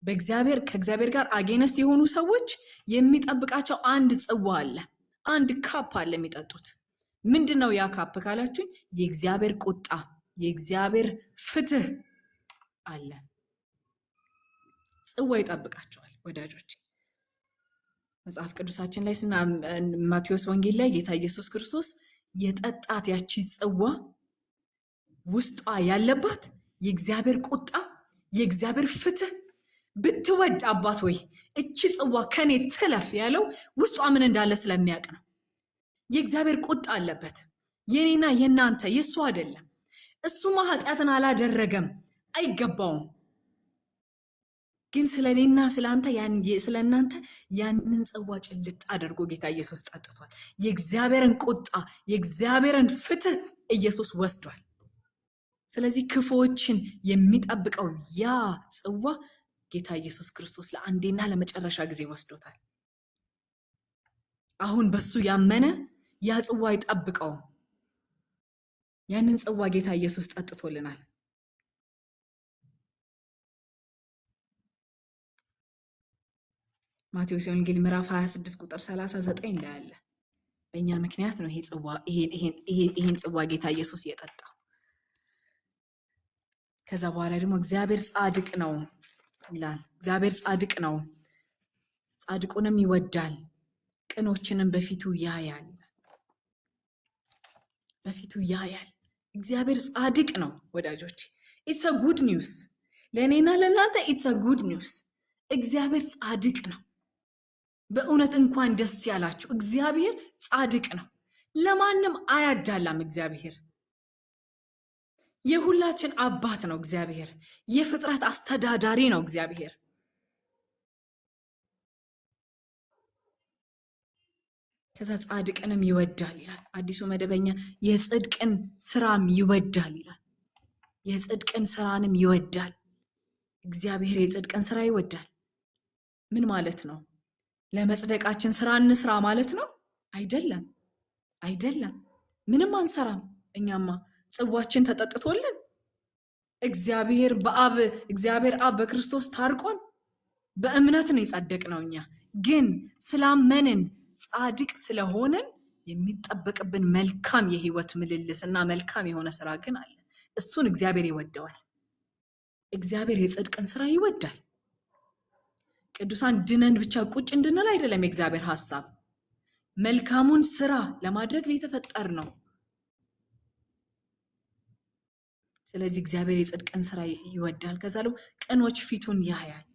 ከእግዚአብሔር ጋር አጌነስት የሆኑ ሰዎች የሚጠብቃቸው አንድ ጽዋ አለ፣ አንድ ካፕ አለ የሚጠጡት። ምንድነው ያ ካፕ ካላችሁኝ፣ የእግዚአብሔር ቁጣ፣ የእግዚአብሔር ፍትህ አለ። ጽዋ ይጠብቃቸዋል ወዳጆች። መጽሐፍ ቅዱሳችን ላይ ማቴዎስ ወንጌል ላይ ጌታ ኢየሱስ ክርስቶስ የጠጣት ያቺ ጽዋ ውስጧ ያለባት የእግዚአብሔር ቁጣ፣ የእግዚአብሔር ፍትህ ብትወድ አባት ወይ እቺ ጽዋ ከኔ ትለፍ ያለው ውስጧ ምን እንዳለ ስለሚያውቅ ነው። የእግዚአብሔር ቁጣ አለበት። የኔና የናንተ የሱ አይደለም። እሱማ ኃጢአትን አላደረገም፣ አይገባውም። ግን ስለኔና ስለናንተ ያንን ጽዋ ጭልጥ አድርጎ ጌታ ኢየሱስ ጠጥቷል። የእግዚአብሔርን ቁጣ፣ የእግዚአብሔርን ፍትህ ኢየሱስ ወስዷል። ስለዚህ ክፉዎችን የሚጠብቀው ያ ጽዋ ጌታ ኢየሱስ ክርስቶስ ለአንዴና ለመጨረሻ ጊዜ ወስዶታል። አሁን በሱ ያመነ ያ ጽዋ ይጠብቀው። ያንን ጽዋ ጌታ ኢየሱስ ጠጥቶልናል። ማቴዎስ ወንጌል ምዕራፍ 26 ቁጥር 39 ላይ አለ። በእኛ ምክንያት ነው ይሄን ጽዋ ጌታ ኢየሱስ የጠጣው። ከዛ በኋላ ደግሞ እግዚአብሔር ጻድቅ ነው ይላል። እግዚአብሔር ጻድቅ ነው፣ ጻድቁንም ይወዳል፣ ቅኖችንም በፊቱ ያያል። በፊቱ ያያል። እግዚአብሔር ጻድቅ ነው ወዳጆች። ኢትስ አ ጉድ ኒውስ ለእኔና ለእናንተ። ኢትስ አ ጉድ ኒውስ። እግዚአብሔር ጻድቅ ነው። በእውነት እንኳን ደስ ያላችሁ። እግዚአብሔር ጻድቅ ነው። ለማንም አያዳላም። እግዚአብሔር የሁላችን አባት ነው። እግዚአብሔር የፍጥረት አስተዳዳሪ ነው። እግዚአብሔር ከዛ ጻድቅንም ይወዳል ይላል። አዲሱ መደበኛ የጽድቅን ስራም ይወዳል ይላል። የጽድቅን ስራንም ይወዳል። እግዚአብሔር የጽድቅን ስራ ይወዳል። ምን ማለት ነው? ለመጽደቃችን ስራ እንስራ ማለት ነው? አይደለም፣ አይደለም። ምንም አንሰራም። እኛማ ጽዋችን ተጠጥቶልን እግዚአብሔር አብ በክርስቶስ ታርቆን በእምነት ነው የጸደቅነው። እኛ ግን ስላመንን ጻድቅ ስለሆንን የሚጠበቅብን መልካም የህይወት ምልልስና መልካም የሆነ ስራ ግን አለ። እሱን እግዚአብሔር ይወደዋል። እግዚአብሔር የጽድቅን ስራ ይወዳል። ቅዱሳን ድነን ብቻ ቁጭ እንድንል አይደለም የእግዚአብሔር ሐሳብ። መልካሙን ስራ ለማድረግ የተፈጠር ነው። ስለዚህ እግዚአብሔር የጽድቅን ስራ ይወዳል። ከዛ ለው ቅኖች ፊቱን ያያል።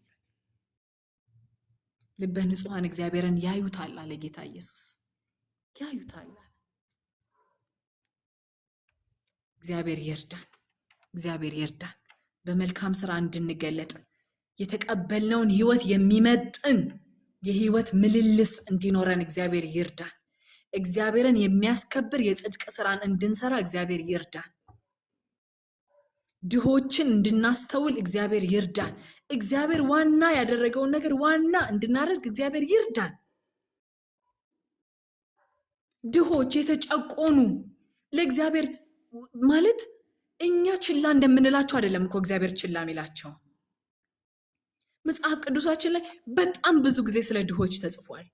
ልበ ንጹሐን እግዚአብሔርን ያዩታል አለ ጌታ ኢየሱስ። ያዩታል። እግዚአብሔር ይርዳን። እግዚአብሔር ይርዳን በመልካም ስራ እንድንገለጥ፣ የተቀበልነውን ህይወት የሚመጥን የህይወት ምልልስ እንዲኖረን እግዚአብሔር ይርዳን። እግዚአብሔርን የሚያስከብር የጽድቅ ስራን እንድንሰራ እግዚአብሔር ይርዳን። ድሆችን እንድናስተውል እግዚአብሔር ይርዳን። እግዚአብሔር ዋና ያደረገውን ነገር ዋና እንድናደርግ እግዚአብሔር ይርዳን። ድሆች፣ የተጨቆኑ ለእግዚአብሔር ማለት እኛ ችላ እንደምንላቸው አይደለም እኮ እግዚአብሔር ችላ የሚላቸው። መጽሐፍ ቅዱሳችን ላይ በጣም ብዙ ጊዜ ስለ ድሆች ተጽፏል።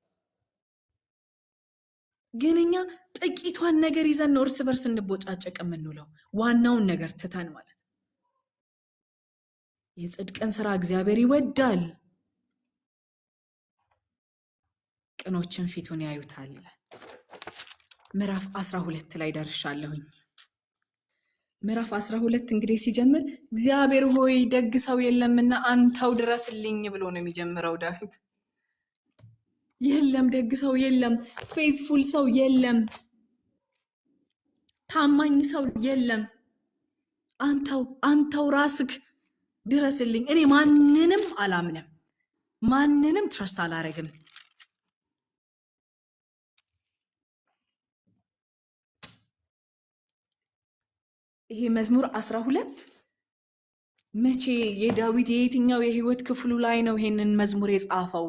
ግን እኛ ጥቂቷን ነገር ይዘን ነው እርስ በርስ እንቦጫጨቅ የምንውለው፣ ዋናውን ነገር ትተን ማለት ነው። የጽድቅን ስራ እግዚአብሔር ይወዳል፣ ቅኖችን ፊቱን ያዩታል ይላል። ምዕራፍ 12 ላይ ደርሻለሁኝ። ምዕራፍ 12 እንግዲህ ሲጀምር እግዚአብሔር ሆይ ደግ ሰው የለምና አንተው ድረስልኝ ብሎ ነው የሚጀምረው ዳዊት። የለም ደግ ሰው የለም፣ ፌዝፉል ሰው የለም፣ ታማኝ ሰው የለም፣ አንተው ራስክ ድረስልኝ። እኔ ማንንም አላምንም፣ ማንንም ትረስት አላረግም። ይሄ መዝሙር 12 መቼ የዳዊት የየትኛው የህይወት ክፍሉ ላይ ነው ይሄንን መዝሙር የጻፈው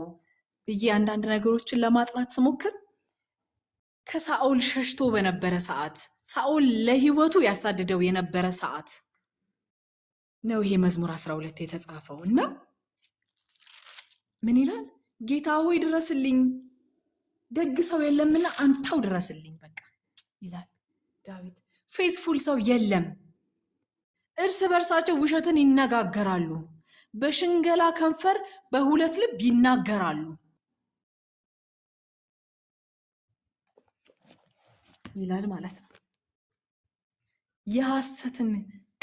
ብዬ አንዳንድ ነገሮችን ለማጥናት ስሞክር ከሳኦል ሸሽቶ በነበረ ሰዓት፣ ሳኦል ለህይወቱ ያሳደደው የነበረ ሰዓት ነው ይሄ መዝሙር 12 የተጻፈው። እና ምን ይላል? ጌታ ሆይ ድረስልኝ፣ ደግ ሰው የለምና አንተው ድረስልኝ በቃ ይላል ዳዊት። ፌዝፉል ሰው የለም። እርስ በርሳቸው ውሸትን ይነጋገራሉ፣ በሽንገላ ከንፈር በሁለት ልብ ይናገራሉ ይላል ማለት ነው። የሐሰትን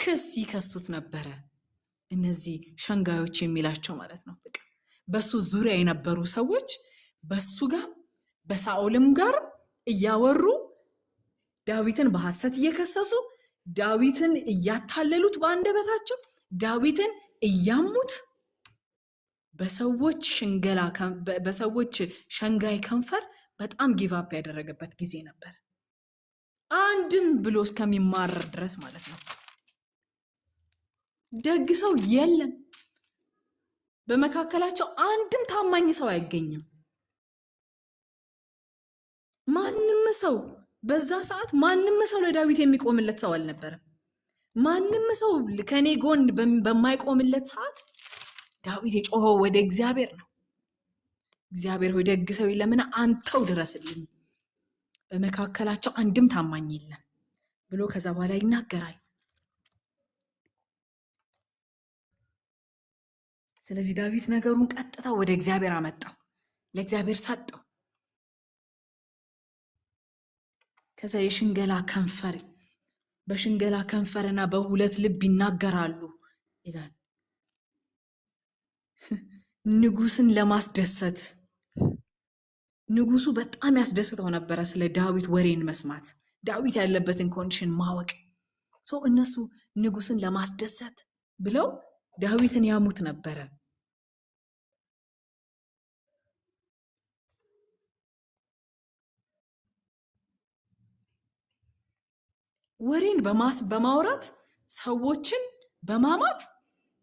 ክስ ይከሱት ነበረ እነዚህ ሸንጋዮች የሚላቸው ማለት ነው። በሱ ዙሪያ የነበሩ ሰዎች በሱ ጋር በሳኦልም ጋር እያወሩ ዳዊትን በሐሰት እየከሰሱ ዳዊትን እያታለሉት በአንደበታቸው ዳዊትን እያሙት በሰዎች ሽንገላ በሰዎች ሸንጋይ ከንፈር በጣም ጊቫፕ ያደረገበት ጊዜ ነበር። አንድም ብሎ እስከሚማረር ድረስ ማለት ነው። ደግ ሰው የለም በመካከላቸው፣ አንድም ታማኝ ሰው አይገኝም። ማንም ሰው በዛ ሰዓት ማንም ሰው ለዳዊት የሚቆምለት ሰው አልነበረም። ማንም ሰው ከኔ ጎን በማይቆምለት ሰዓት ዳዊት የጮኸው ወደ እግዚአብሔር ነው። እግዚአብሔር ሆይ ደግ ሰው የለምና አንተው ድረስልኝ፣ በመካከላቸው አንድም ታማኝ የለም ብሎ ከዛ በኋላ ይናገራል። ስለዚህ ዳዊት ነገሩን ቀጥታ ወደ እግዚአብሔር አመጣው፣ ለእግዚአብሔር ሰጠው። ከዛ የሽንገላ ከንፈር በሽንገላ ከንፈርና በሁለት ልብ ይናገራሉ ይላል። ንጉስን ለማስደሰት ንጉሱ በጣም ያስደስተው ነበረ ስለ ዳዊት ወሬን መስማት፣ ዳዊት ያለበትን ኮንዲሽን ማወቅ። ሰው እነሱ ንጉስን ለማስደሰት ብለው ዳዊትን ያሙት ነበረ። ወሬን በማውራት ሰዎችን በማማት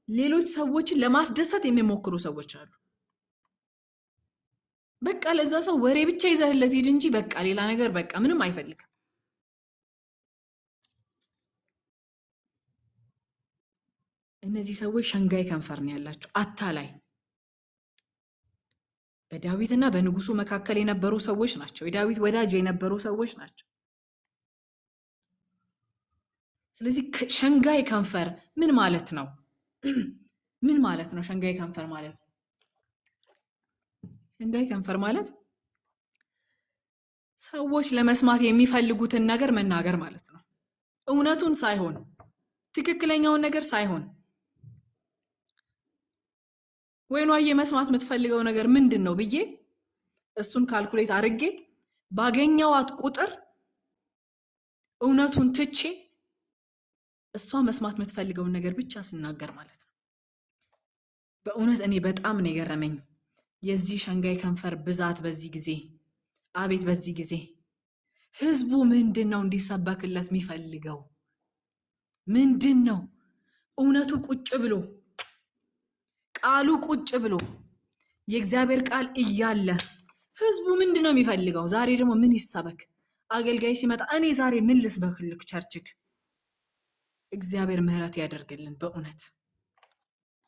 ሌሎች ሰዎችን ለማስደሰት የሚሞክሩ ሰዎች አሉ። በቃ ለዛ ሰው ወሬ ብቻ ይዘህለት ሂድ እንጂ በቃ ሌላ ነገር በቃ ምንም አይፈልግም። እነዚህ ሰዎች ሸንጋይ ከንፈር ነው ያላቸው፣ አታላይ። በዳዊትና በንጉሱ መካከል የነበሩ ሰዎች ናቸው። የዳዊት ወዳጅ የነበሩ ሰዎች ናቸው። ስለዚህ ሸንጋይ ከንፈር ምን ማለት ነው? ምን ማለት ነው ሸንጋይ ከንፈር ማለት? ሸንጋይ ከንፈር ማለት ሰዎች ለመስማት የሚፈልጉትን ነገር መናገር ማለት ነው። እውነቱን ሳይሆን ትክክለኛውን ነገር ሳይሆን ወይኗዬ መስማት የምትፈልገው ነገር ምንድን ነው ብዬ እሱን ካልኩሌት አድርጌ ባገኘዋት ቁጥር እውነቱን ትቼ እሷ መስማት የምትፈልገውን ነገር ብቻ ስናገር ማለት ነው። በእውነት እኔ በጣም ነው የገረመኝ የዚህ ሸንጋይ ከንፈር ብዛት በዚህ ጊዜ። አቤት በዚህ ጊዜ ህዝቡ ምንድነው እንዲሰበክለት የሚፈልገው? ምንድነው? እውነቱ ቁጭ ብሎ ቃሉ ቁጭ ብሎ የእግዚአብሔር ቃል እያለ ህዝቡ ምንድነው የሚፈልገው? ዛሬ ደግሞ ምን ይሰበክ? አገልጋይ ሲመጣ እኔ ዛሬ ምን ልስበክልክ ቸርችክ? እግዚአብሔር ምህረት ያደርግልን።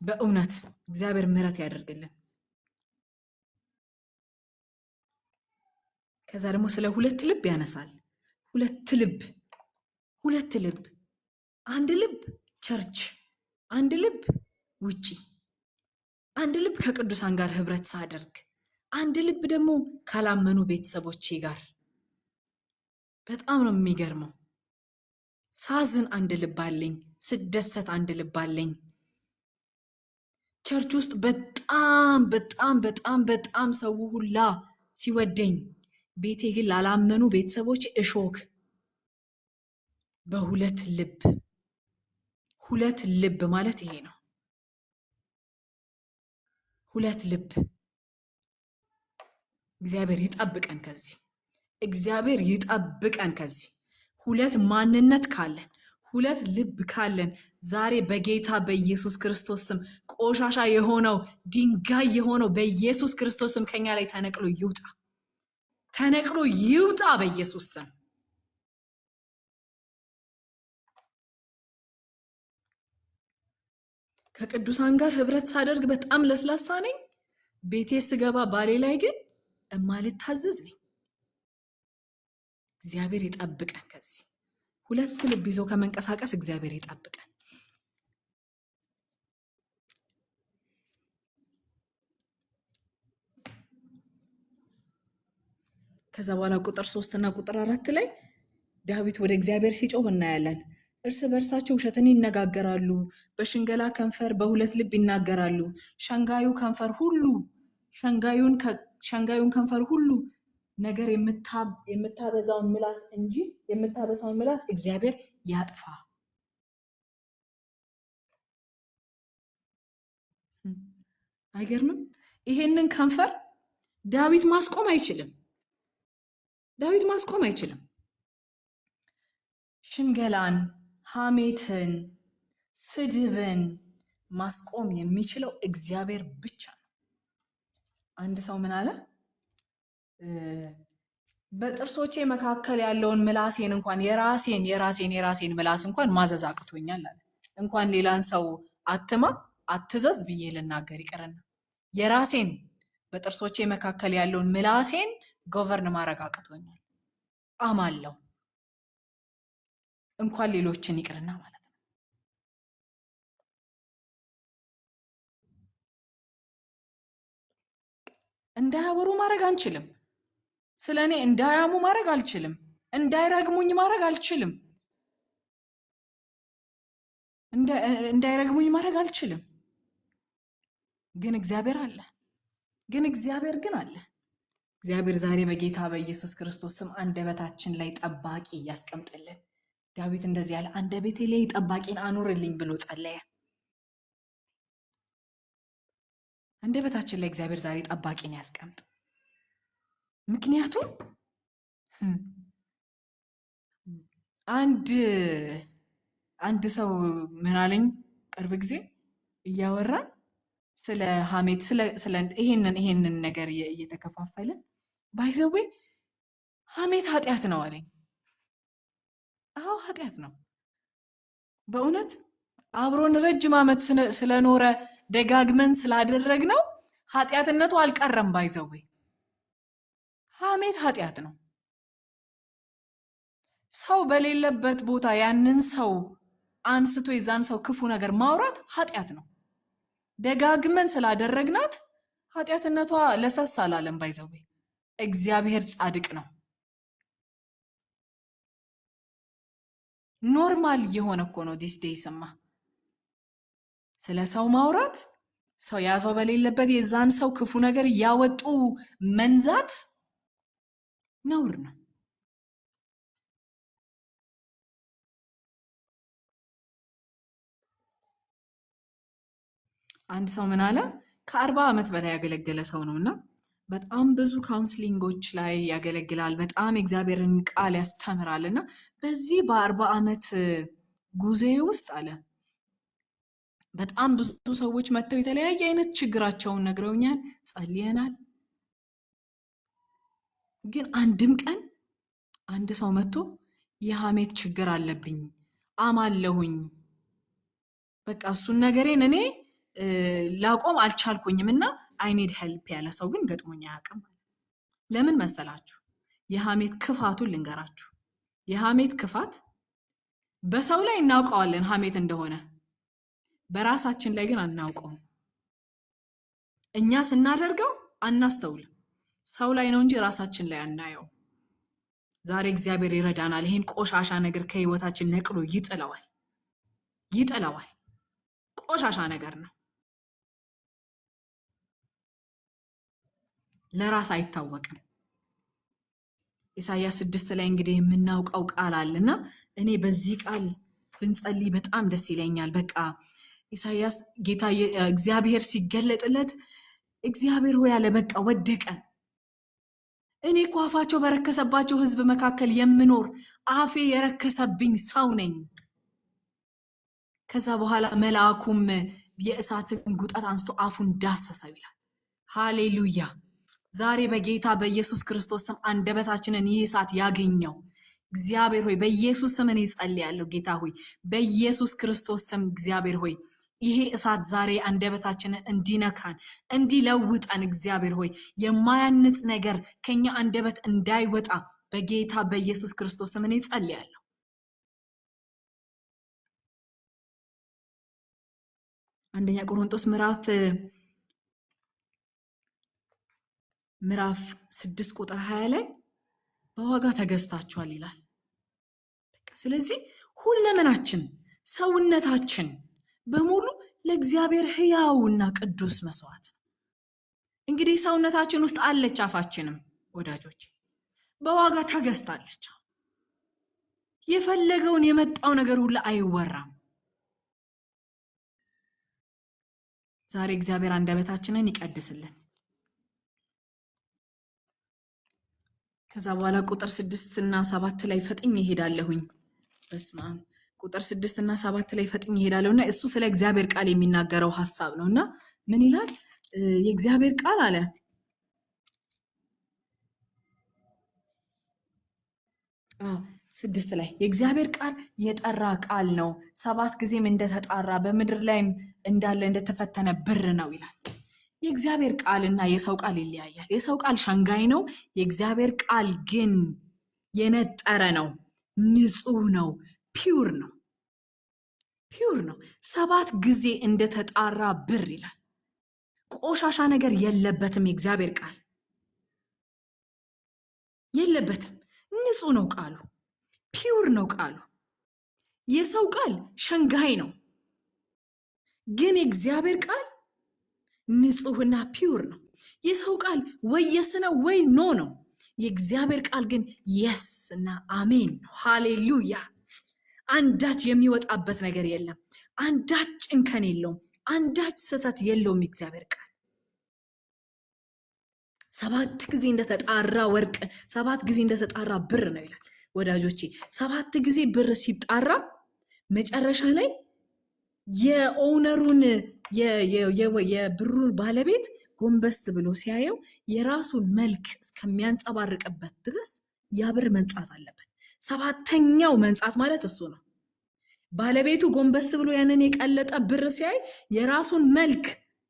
በእውነት እግዚአብሔር ምህረት ያደርግልን። ከዛ ደግሞ ስለ ሁለት ልብ ያነሳል። ሁለት ልብ፣ አንድ ልብ ቸርች፣ አንድ ልብ ውጪ፣ አንድ ልብ ከቅዱሳን ጋር ህብረት ሳደርግ፣ አንድ ልብ ደግሞ ካላመኑ ቤተሰቦቼ ጋር በጣም ነው የሚገርመው። ሳዝን አንድ ልብ አለኝ፣ ስደሰት አንድ ልብ አለኝ። ቸርች ውስጥ በጣም በጣም በጣም በጣም ሰው ሁላ ሲወደኝ፣ ቤቴ ግን ላላመኑ ቤተሰቦች እሾክ። በሁለት ልብ፣ ሁለት ልብ ማለት ይሄ ነው። ሁለት ልብ። እግዚአብሔር ይጠብቀን ከዚህ። እግዚአብሔር ይጠብቀን ከዚህ። ሁለት ማንነት ካለን፣ ሁለት ልብ ካለን ዛሬ በጌታ በኢየሱስ ክርስቶስ ስም ቆሻሻ የሆነው ድንጋይ የሆነው በኢየሱስ ክርስቶስ ስም ከኛ ላይ ተነቅሎ ይውጣ፣ ተነቅሎ ይውጣ በኢየሱስ ስም። ከቅዱሳን ጋር ህብረት ሳደርግ በጣም ለስላሳ ነኝ። ቤቴ ስገባ ባሌ ላይ ግን እማልታዘዝ ነኝ። እግዚአብሔር ይጠብቀን ከዚህ። ሁለት ልብ ይዞ ከመንቀሳቀስ እግዚአብሔር ይጠብቀን። ከዛ በኋላ ቁጥር 3 እና ቁጥር 4 ላይ ዳዊት ወደ እግዚአብሔር ሲጮህ እናያለን። እርስ በርሳቸው ውሸትን ይነጋገራሉ፣ በሽንገላ ከንፈር በሁለት ልብ ይናገራሉ። ሸንጋዩን ከንፈር ሁሉ ነገር የምታበዛውን ምላስ እንጂ የምታበዛውን ምላስ እግዚአብሔር ያጥፋ። አይገርምም? ይሄንን ከንፈር ዳዊት ማስቆም አይችልም። ዳዊት ማስቆም አይችልም። ሽንገላን፣ ሐሜትን፣ ስድብን ማስቆም የሚችለው እግዚአብሔር ብቻ ነው። አንድ ሰው ምን አለ? በጥርሶቼ መካከል ያለውን ምላሴን እንኳን የራሴን ምላስ እንኳን ማዘዝ አቅቶኛል አለ። እንኳን ሌላን ሰው አትዘዝ ብዬ ልናገር ይቀርና የራሴን በጥርሶቼ መካከል ያለውን ምላሴን ጎቨርን ማድረግ አቅቶኛል። አማለው እንኳን ሌሎችን ይቅርና ማለት ነው። እንዳያወሩ ማድረግ አንችልም። ስለኔ እንዳያሙ ማድረግ አልችልም። እንዳይረግሙኝ ማድረግ አልችልም። እንዳይረግሙኝ ማድረግ አልችልም። ግን እግዚአብሔር አለ። እግዚአብሔር ዛሬ በጌታ በኢየሱስ ክርስቶስ ስም አንደበታችን ላይ ጠባቂ ያስቀምጥልን። ዳዊት እንደዚህ ያለ አንደበቴ ላይ ጠባቂን አኑርልኝ ብሎ ጸለየ። አንደበታችን ላይ እግዚአብሔር ዛሬ ጠባቂን ያስቀምጥ። ምክንያቱም አንድ ሰው ምን አለኝ ቅርብ ጊዜ እያወራን ስለ ሐሜት ስለ ይሄንን ነገር እየተከፋፈልን ባይዘዌ ሐሜት ኃጢአት ነው አለኝ። አዎ ኃጢአት ነው በእውነት። አብሮን ረጅም ዓመት ስለኖረ ደጋግመን ስላደረግነው ኃጢአትነቱ አልቀረም። ባይዘዌ ሐሜት ኃጢአት ነው። ሰው በሌለበት ቦታ ያንን ሰው አንስቶ የዛን ሰው ክፉ ነገር ማውራት ኃጢአት ነው። ደጋግመን ስላደረግናት ኃጢአትነቷ ለሰስ አላለም። ባይዘዌ እግዚአብሔር ጻድቅ ነው። ኖርማል የሆነ እኮ ነው ዲስ ዴይ ስማ ስለ ሰው ማውራት፣ ሰው ያዘው በሌለበት የዛን ሰው ክፉ ነገር እያወጡ መንዛት ነውር ነው። አንድ ሰው ምን አለ? ከ40 ዓመት በላይ ያገለገለ ሰው ነውና በጣም ብዙ ካውንስሊንጎች ላይ ያገለግላል። በጣም የእግዚአብሔርን ቃል ያስተምራልና በዚህ በ40 ዓመት ጉዞዬ ውስጥ አለ በጣም ብዙ ሰዎች መጥተው የተለያየ አይነት ችግራቸውን ነግረውኛል፣ ጸልየናል። ግን አንድም ቀን አንድ ሰው መጥቶ የሐሜት ችግር አለብኝ አማለሁኝ፣ በቃ እሱን ነገሬን እኔ ላቆም አልቻልኩኝም እና አይ ኒድ ሄልፕ ያለ ሰው ግን ገጥሞኝ አያውቅም። ለምን መሰላችሁ? የሐሜት ክፋቱን ልንገራችሁ። የሐሜት ክፋት በሰው ላይ እናውቀዋለን ሐሜት እንደሆነ፣ በራሳችን ላይ ግን አናውቀውም። እኛ ስናደርገው አናስተውልም። ሰው ላይ ነው እንጂ ራሳችን ላይ አናየው። ዛሬ እግዚአብሔር ይረዳናል። ይሄን ቆሻሻ ነገር ከህይወታችን ነቅሎ ይጥለዋል። ቆሻሻ ነገር ነው፣ ለራስ አይታወቅም። ኢሳይያስ 6 ላይ እንግዲህ የምናውቀው ቃል አለና እኔ በዚህ ቃል ብንጸልይ በጣም ደስ ይለኛል። በቃ ኢሳይያስ ጌታ እግዚአብሔር ሲገለጥለት እግዚአብሔር ሆይ ያለ በቃ ወደቀ። እኔ እኮ አፋቸው በረከሰባቸው ህዝብ መካከል የምኖር አፌ የረከሰብኝ ሰው ነኝ። ከዛ በኋላ መልአኩም የእሳትን ጉጠት አንስቶ አፉን ዳሰሰው ይላል። ሃሌሉያ! ዛሬ በጌታ በኢየሱስ ክርስቶስ ስም አንደበታችንን ይህ እሳት ያገኘው። እግዚአብሔር ሆይ በኢየሱስ ስም እኔ ጸልያለሁ። ጌታ ሆይ በኢየሱስ ክርስቶስ ስም እግዚአብሔር ሆይ ይሄ እሳት ዛሬ አንደበታችንን እንዲነካን እንዲለውጠን፣ እግዚአብሔር ሆይ የማያንጽ ነገር ከኛ አንደበት እንዳይወጣ በጌታ በኢየሱስ ክርስቶስ ስም እኔ ጸልያለሁ። አንደኛ ቆሮንቶስ ምዕራፍ 6 ቁጥር 20 ላይ በዋጋ ተገዝታችኋል ይላል። ስለዚህ ሁለመናችን ሰውነታችን በሙሉ ለእግዚአብሔር ሕያውና ቅዱስ መስዋዕት ነው። እንግዲህ ሰውነታችን ውስጥ አለች አፋችንም ወዳጆች በዋጋ ተገዝታለች። የፈለገውን የመጣው ነገር ሁሉ አይወራም። ዛሬ እግዚአብሔር አንደበታችንን ይቀድስልን። ከዛ በኋላ ቁጥር 6 እና 7 ላይ ፈጥኜ እሄዳለሁኝ። በስመ አብ ቁጥር 6 እና 7 ላይ ፈጥኜ እሄዳለሁና እሱ ስለ እግዚአብሔር ቃል የሚናገረው ሐሳብ ነውና ምን ይላል? የእግዚአብሔር ቃል አለ 6 ላይ የእግዚአብሔር ቃል የጠራ ቃል ነው፣ 7 ጊዜም እንደተጣራ በምድር ላይም እንዳለ እንደተፈተነ ብር ነው ይላል። የእግዚአብሔር ቃልና የሰው ቃል ይለያያል። የሰው ቃል ሸንጋይ ነው፣ የእግዚአብሔር ቃል ግን የነጠረ ነው፣ ንጹህ ነው፣ ፒውር ነው። 7 ጊዜ እንደተጣራ ብር ይላል። ቆሻሻ ነገር የለበትም። የእግዚአብሔር ቃል የለበትም። ንጹህ ነው ቃሉ፣ ፒውር ነው ቃሉ። የሰው ቃል ሸንጋይ ነው፣ ግን የእግዚአብሔር ቃል ንጹህና ፒውር ነው። የሰው ቃል ወይ የስ ነው ወይ ኖ ነው። የእግዚአብሔር ቃል ግን የስ እና አሜን ነው። ሃሌሉያ! አንዳች የሚወጣበት ነገር የለም። አንዳች ጭንከን የለውም። አንዳች ስህተት የለውም። የእግዚአብሔር ቃል 7 ጊዜ እንደተጣራ ወርቅ፣ 7 ጊዜ እንደተጣራ ብር ነው ይላል። ወዳጆቼ 7 ጊዜ ብር ሲጣራ መጨረሻ ላይ የኦውነሩን የብሩን ባለቤት ጎንበስ ብሎ ሲያየው የራሱን መልክ እስከሚያንጸባርቅበት ድረስ ያ ብር መንጻት አለበት። 7ኛው መንጻት ማለት እሱ ነው። ባለቤቱ ጎንበስ ብሎ ያንን የቀለጠ ብር ሲያይ የራሱን መልክ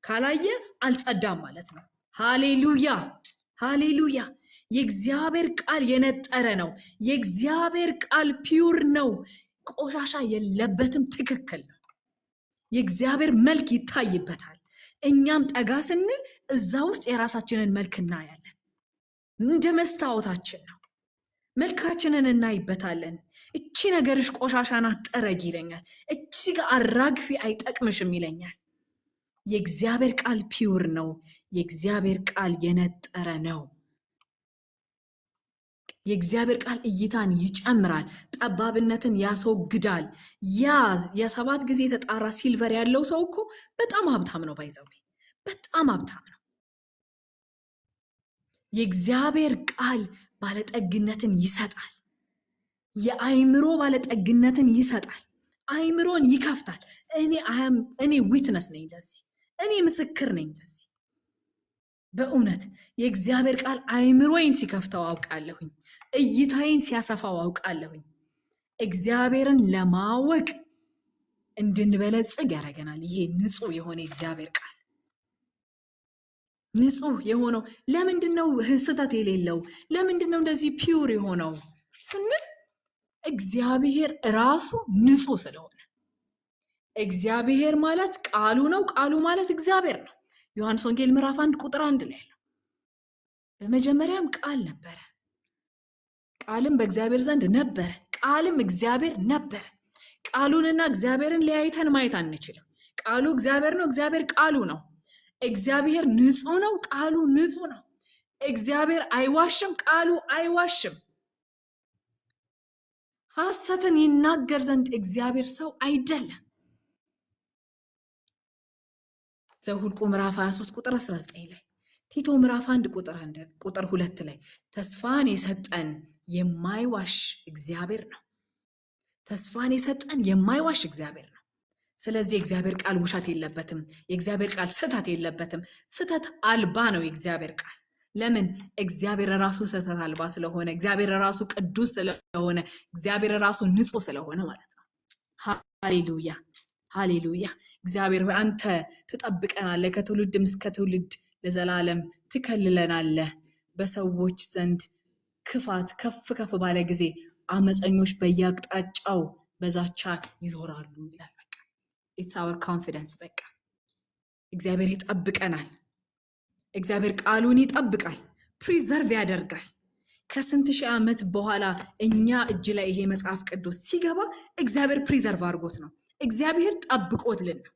ካላየ አልጸዳም ማለት ነው። ሃሌሉያ! ሃሌሉያ! የእግዚአብሔር ቃል የነጠረ ነው። የእግዚአብሔር ቃል ፒውር ነው፣ ቆሻሻ የለበትም። ትክክል ነው። የእግዚአብሔር መልክ ይታይበታል። እኛም ጠጋ ስንል እዛ ውስጥ የራሳችንን መልክ እናያለን። እንደ መስታወታችን ነው፣ መልካችንን እናይበታለን። እቺ ነገርሽ ቆሻሻ ናት ጠረጊ ይለኛል። እቺ ጋር አራግፊ አይጠቅምሽም ይለኛል። የእግዚአብሔር ቃል ፒውር ነው። የእግዚአብሔር ቃል የነጠረ ነው። የእግዚአብሔር ቃል እይታን ይጨምራል፣ ጠባብነትን ያስወግዳል። ያ የ7 ጊዜ የተጣራ ሲልቨር ያለው ሰው እኮ በጣም ሀብታም ነው። ባይዘው በጣም ሀብታም ነው። የእግዚአብሔር ቃል ባለጠግነትን ይሰጣል። የአይምሮ ባለጠግነትን ይሰጣል። አይምሮን ይከፍታል። እኔ ዊትነስ ነኝ ለዚህ፣ እኔ ምስክር ነኝ ለዚህ። በእውነት የእግዚአብሔር ቃል አይምሮዬን ሲከፍተው አውቃለሁኝ፣ እይታዬን ሲያሰፋው አውቃለሁኝ። እግዚአብሔርን ለማወቅ እንድንበለጽግ ያደርገናል። ይሄ ንጹህ የሆነ የእግዚአብሔር ቃል ንጹህ የሆነው ለምንድን ነው? ስህተት የሌለው ለምንድን ነው እንደዚህ ፒውር የሆነው ስንል እግዚአብሔር ራሱ ንጹህ ስለሆነ። እግዚአብሔር ማለት ቃሉ ነው፣ ቃሉ ማለት እግዚአብሔር ነው። ዮሐንስ ወንጌል ምዕራፍ 1 ቁጥር 1 ላይ ያለው በመጀመሪያም ቃል ነበረ፣ ቃልም በእግዚአብሔር ዘንድ ነበረ፣ ቃልም እግዚአብሔር ነበረ። ቃሉንና እግዚአብሔርን ለያይተን ማየት አንችልም። ቃሉ እግዚአብሔር ነው፣ እግዚአብሔር ቃሉ ነው። እግዚአብሔር ንጹህ ነው፣ ቃሉ ንጹህ ነው። እግዚአብሔር አይዋሽም፣ ቃሉ አይዋሽም። ሐሰትን ይናገር ዘንድ እግዚአብሔር ሰው አይደለም። ዘኍልቍ ምዕራፍ 23 ቁጥር 19 ላይ፣ ቲቶ ምዕራፍ 1 ቁጥር 2 ላይ ተስፋን የሰጠን የማይዋሽ እግዚአብሔር ነው። ተስፋን የሰጠን የማይዋሽ እግዚአብሔር ነው። ስለዚህ የእግዚአብሔር ቃል ውሸት የለበትም። የእግዚአብሔር ቃል ስህተት የለበትም። ስህተት አልባ ነው የእግዚአብሔር ቃል። ለምን? እግዚአብሔር ራሱ ስህተት አልባ ስለሆነ፣ እግዚአብሔር ራሱ ቅዱስ ስለሆነ፣ እግዚአብሔር ራሱ ንጹህ ስለሆነ ማለት ነው። ሃሌሉያ ሃሌሉያ። እግዚአብሔር ሆይ አንተ ትጠብቀናለህ፣ ከትውልድም እስከ ትውልድ ለዘላለም ትከልለናለህ። በሰዎች ዘንድ ክፋት ከፍ ከፍ ባለ ጊዜ አመፀኞች በየአቅጣጫው በዛቻ ይዞራሉ ይላል። በቃ ኢትስ አወር ኮንፊደንስ። በቃ እግዚአብሔር ይጠብቀናል። እግዚአብሔር ቃሉን ይጠብቃል፣ ፕሪዘርቭ ያደርጋል። ከስንት ሺህ ዓመት በኋላ እኛ እጅ ላይ ይሄ መጽሐፍ ቅዱስ ሲገባ እግዚአብሔር ፕሪዘርቭ አድርጎት ነው። እግዚአብሔር ጠብቆትልን ነው።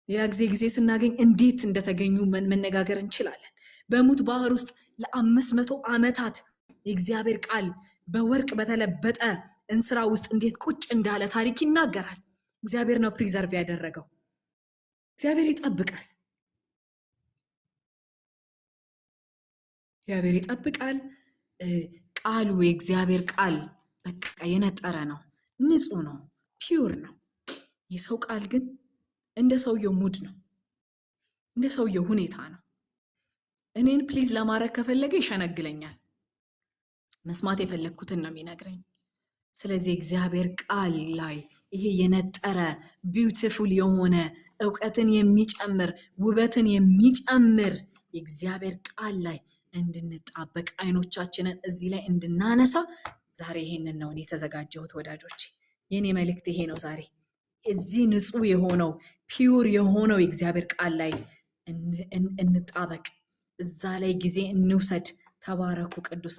ሌላ ጊዜ ስናገኝ እንዴት እንደተገኙ መነጋገር እንችላለን። በሙት ባህር ውስጥ ለ500 ዓመታት የእግዚአብሔር ቃል በወርቅ በተለበጠ እንስራ ውስጥ እንዴት ቁጭ እንዳለ ታሪክ ይናገራል። እግዚአብሔር ነው ፕሪዘርቭ ያደረገው። እግዚአብሔር ይጠብቃል። እግዚአብሔር ይጠብቃል። ቃሉ የእግዚአብሔር ቃል በቃ የነጠረ ነው፣ ንጹህ ነው፣ ፒውር ነው። የሰው ቃል ግን እንደ ሰውየው ሙድ ነው፣ እንደ ሰውየው ሁኔታ ነው። እኔን ፕሊዝ ለማድረግ ከፈለገ ይሸነግለኛል። መስማት የፈለግኩትን ነው የሚነግረኝ። ስለዚህ እግዚአብሔር ቃል ላይ ይሄ የነጠረ ቢዩቲፉል የሆነ እውቀትን የሚጨምር ውበትን የሚጨምር የእግዚአብሔር ቃል ላይ እንድንጣበቅ አይኖቻችንን እዚህ ላይ እንድናነሳ ዛሬ ይሄንን ነው እኔ የተዘጋጀሁት ወዳጆቼ። የኔ መልእክት ይሄ ነው ዛሬ። እዚህ ንጹህ የሆነው ፒውር የሆነው የእግዚአብሔር ቃል ላይ እንጣበቅ፣ እዛ ላይ ጊዜ እንውሰድ። ተባረኩ ቅዱሳን።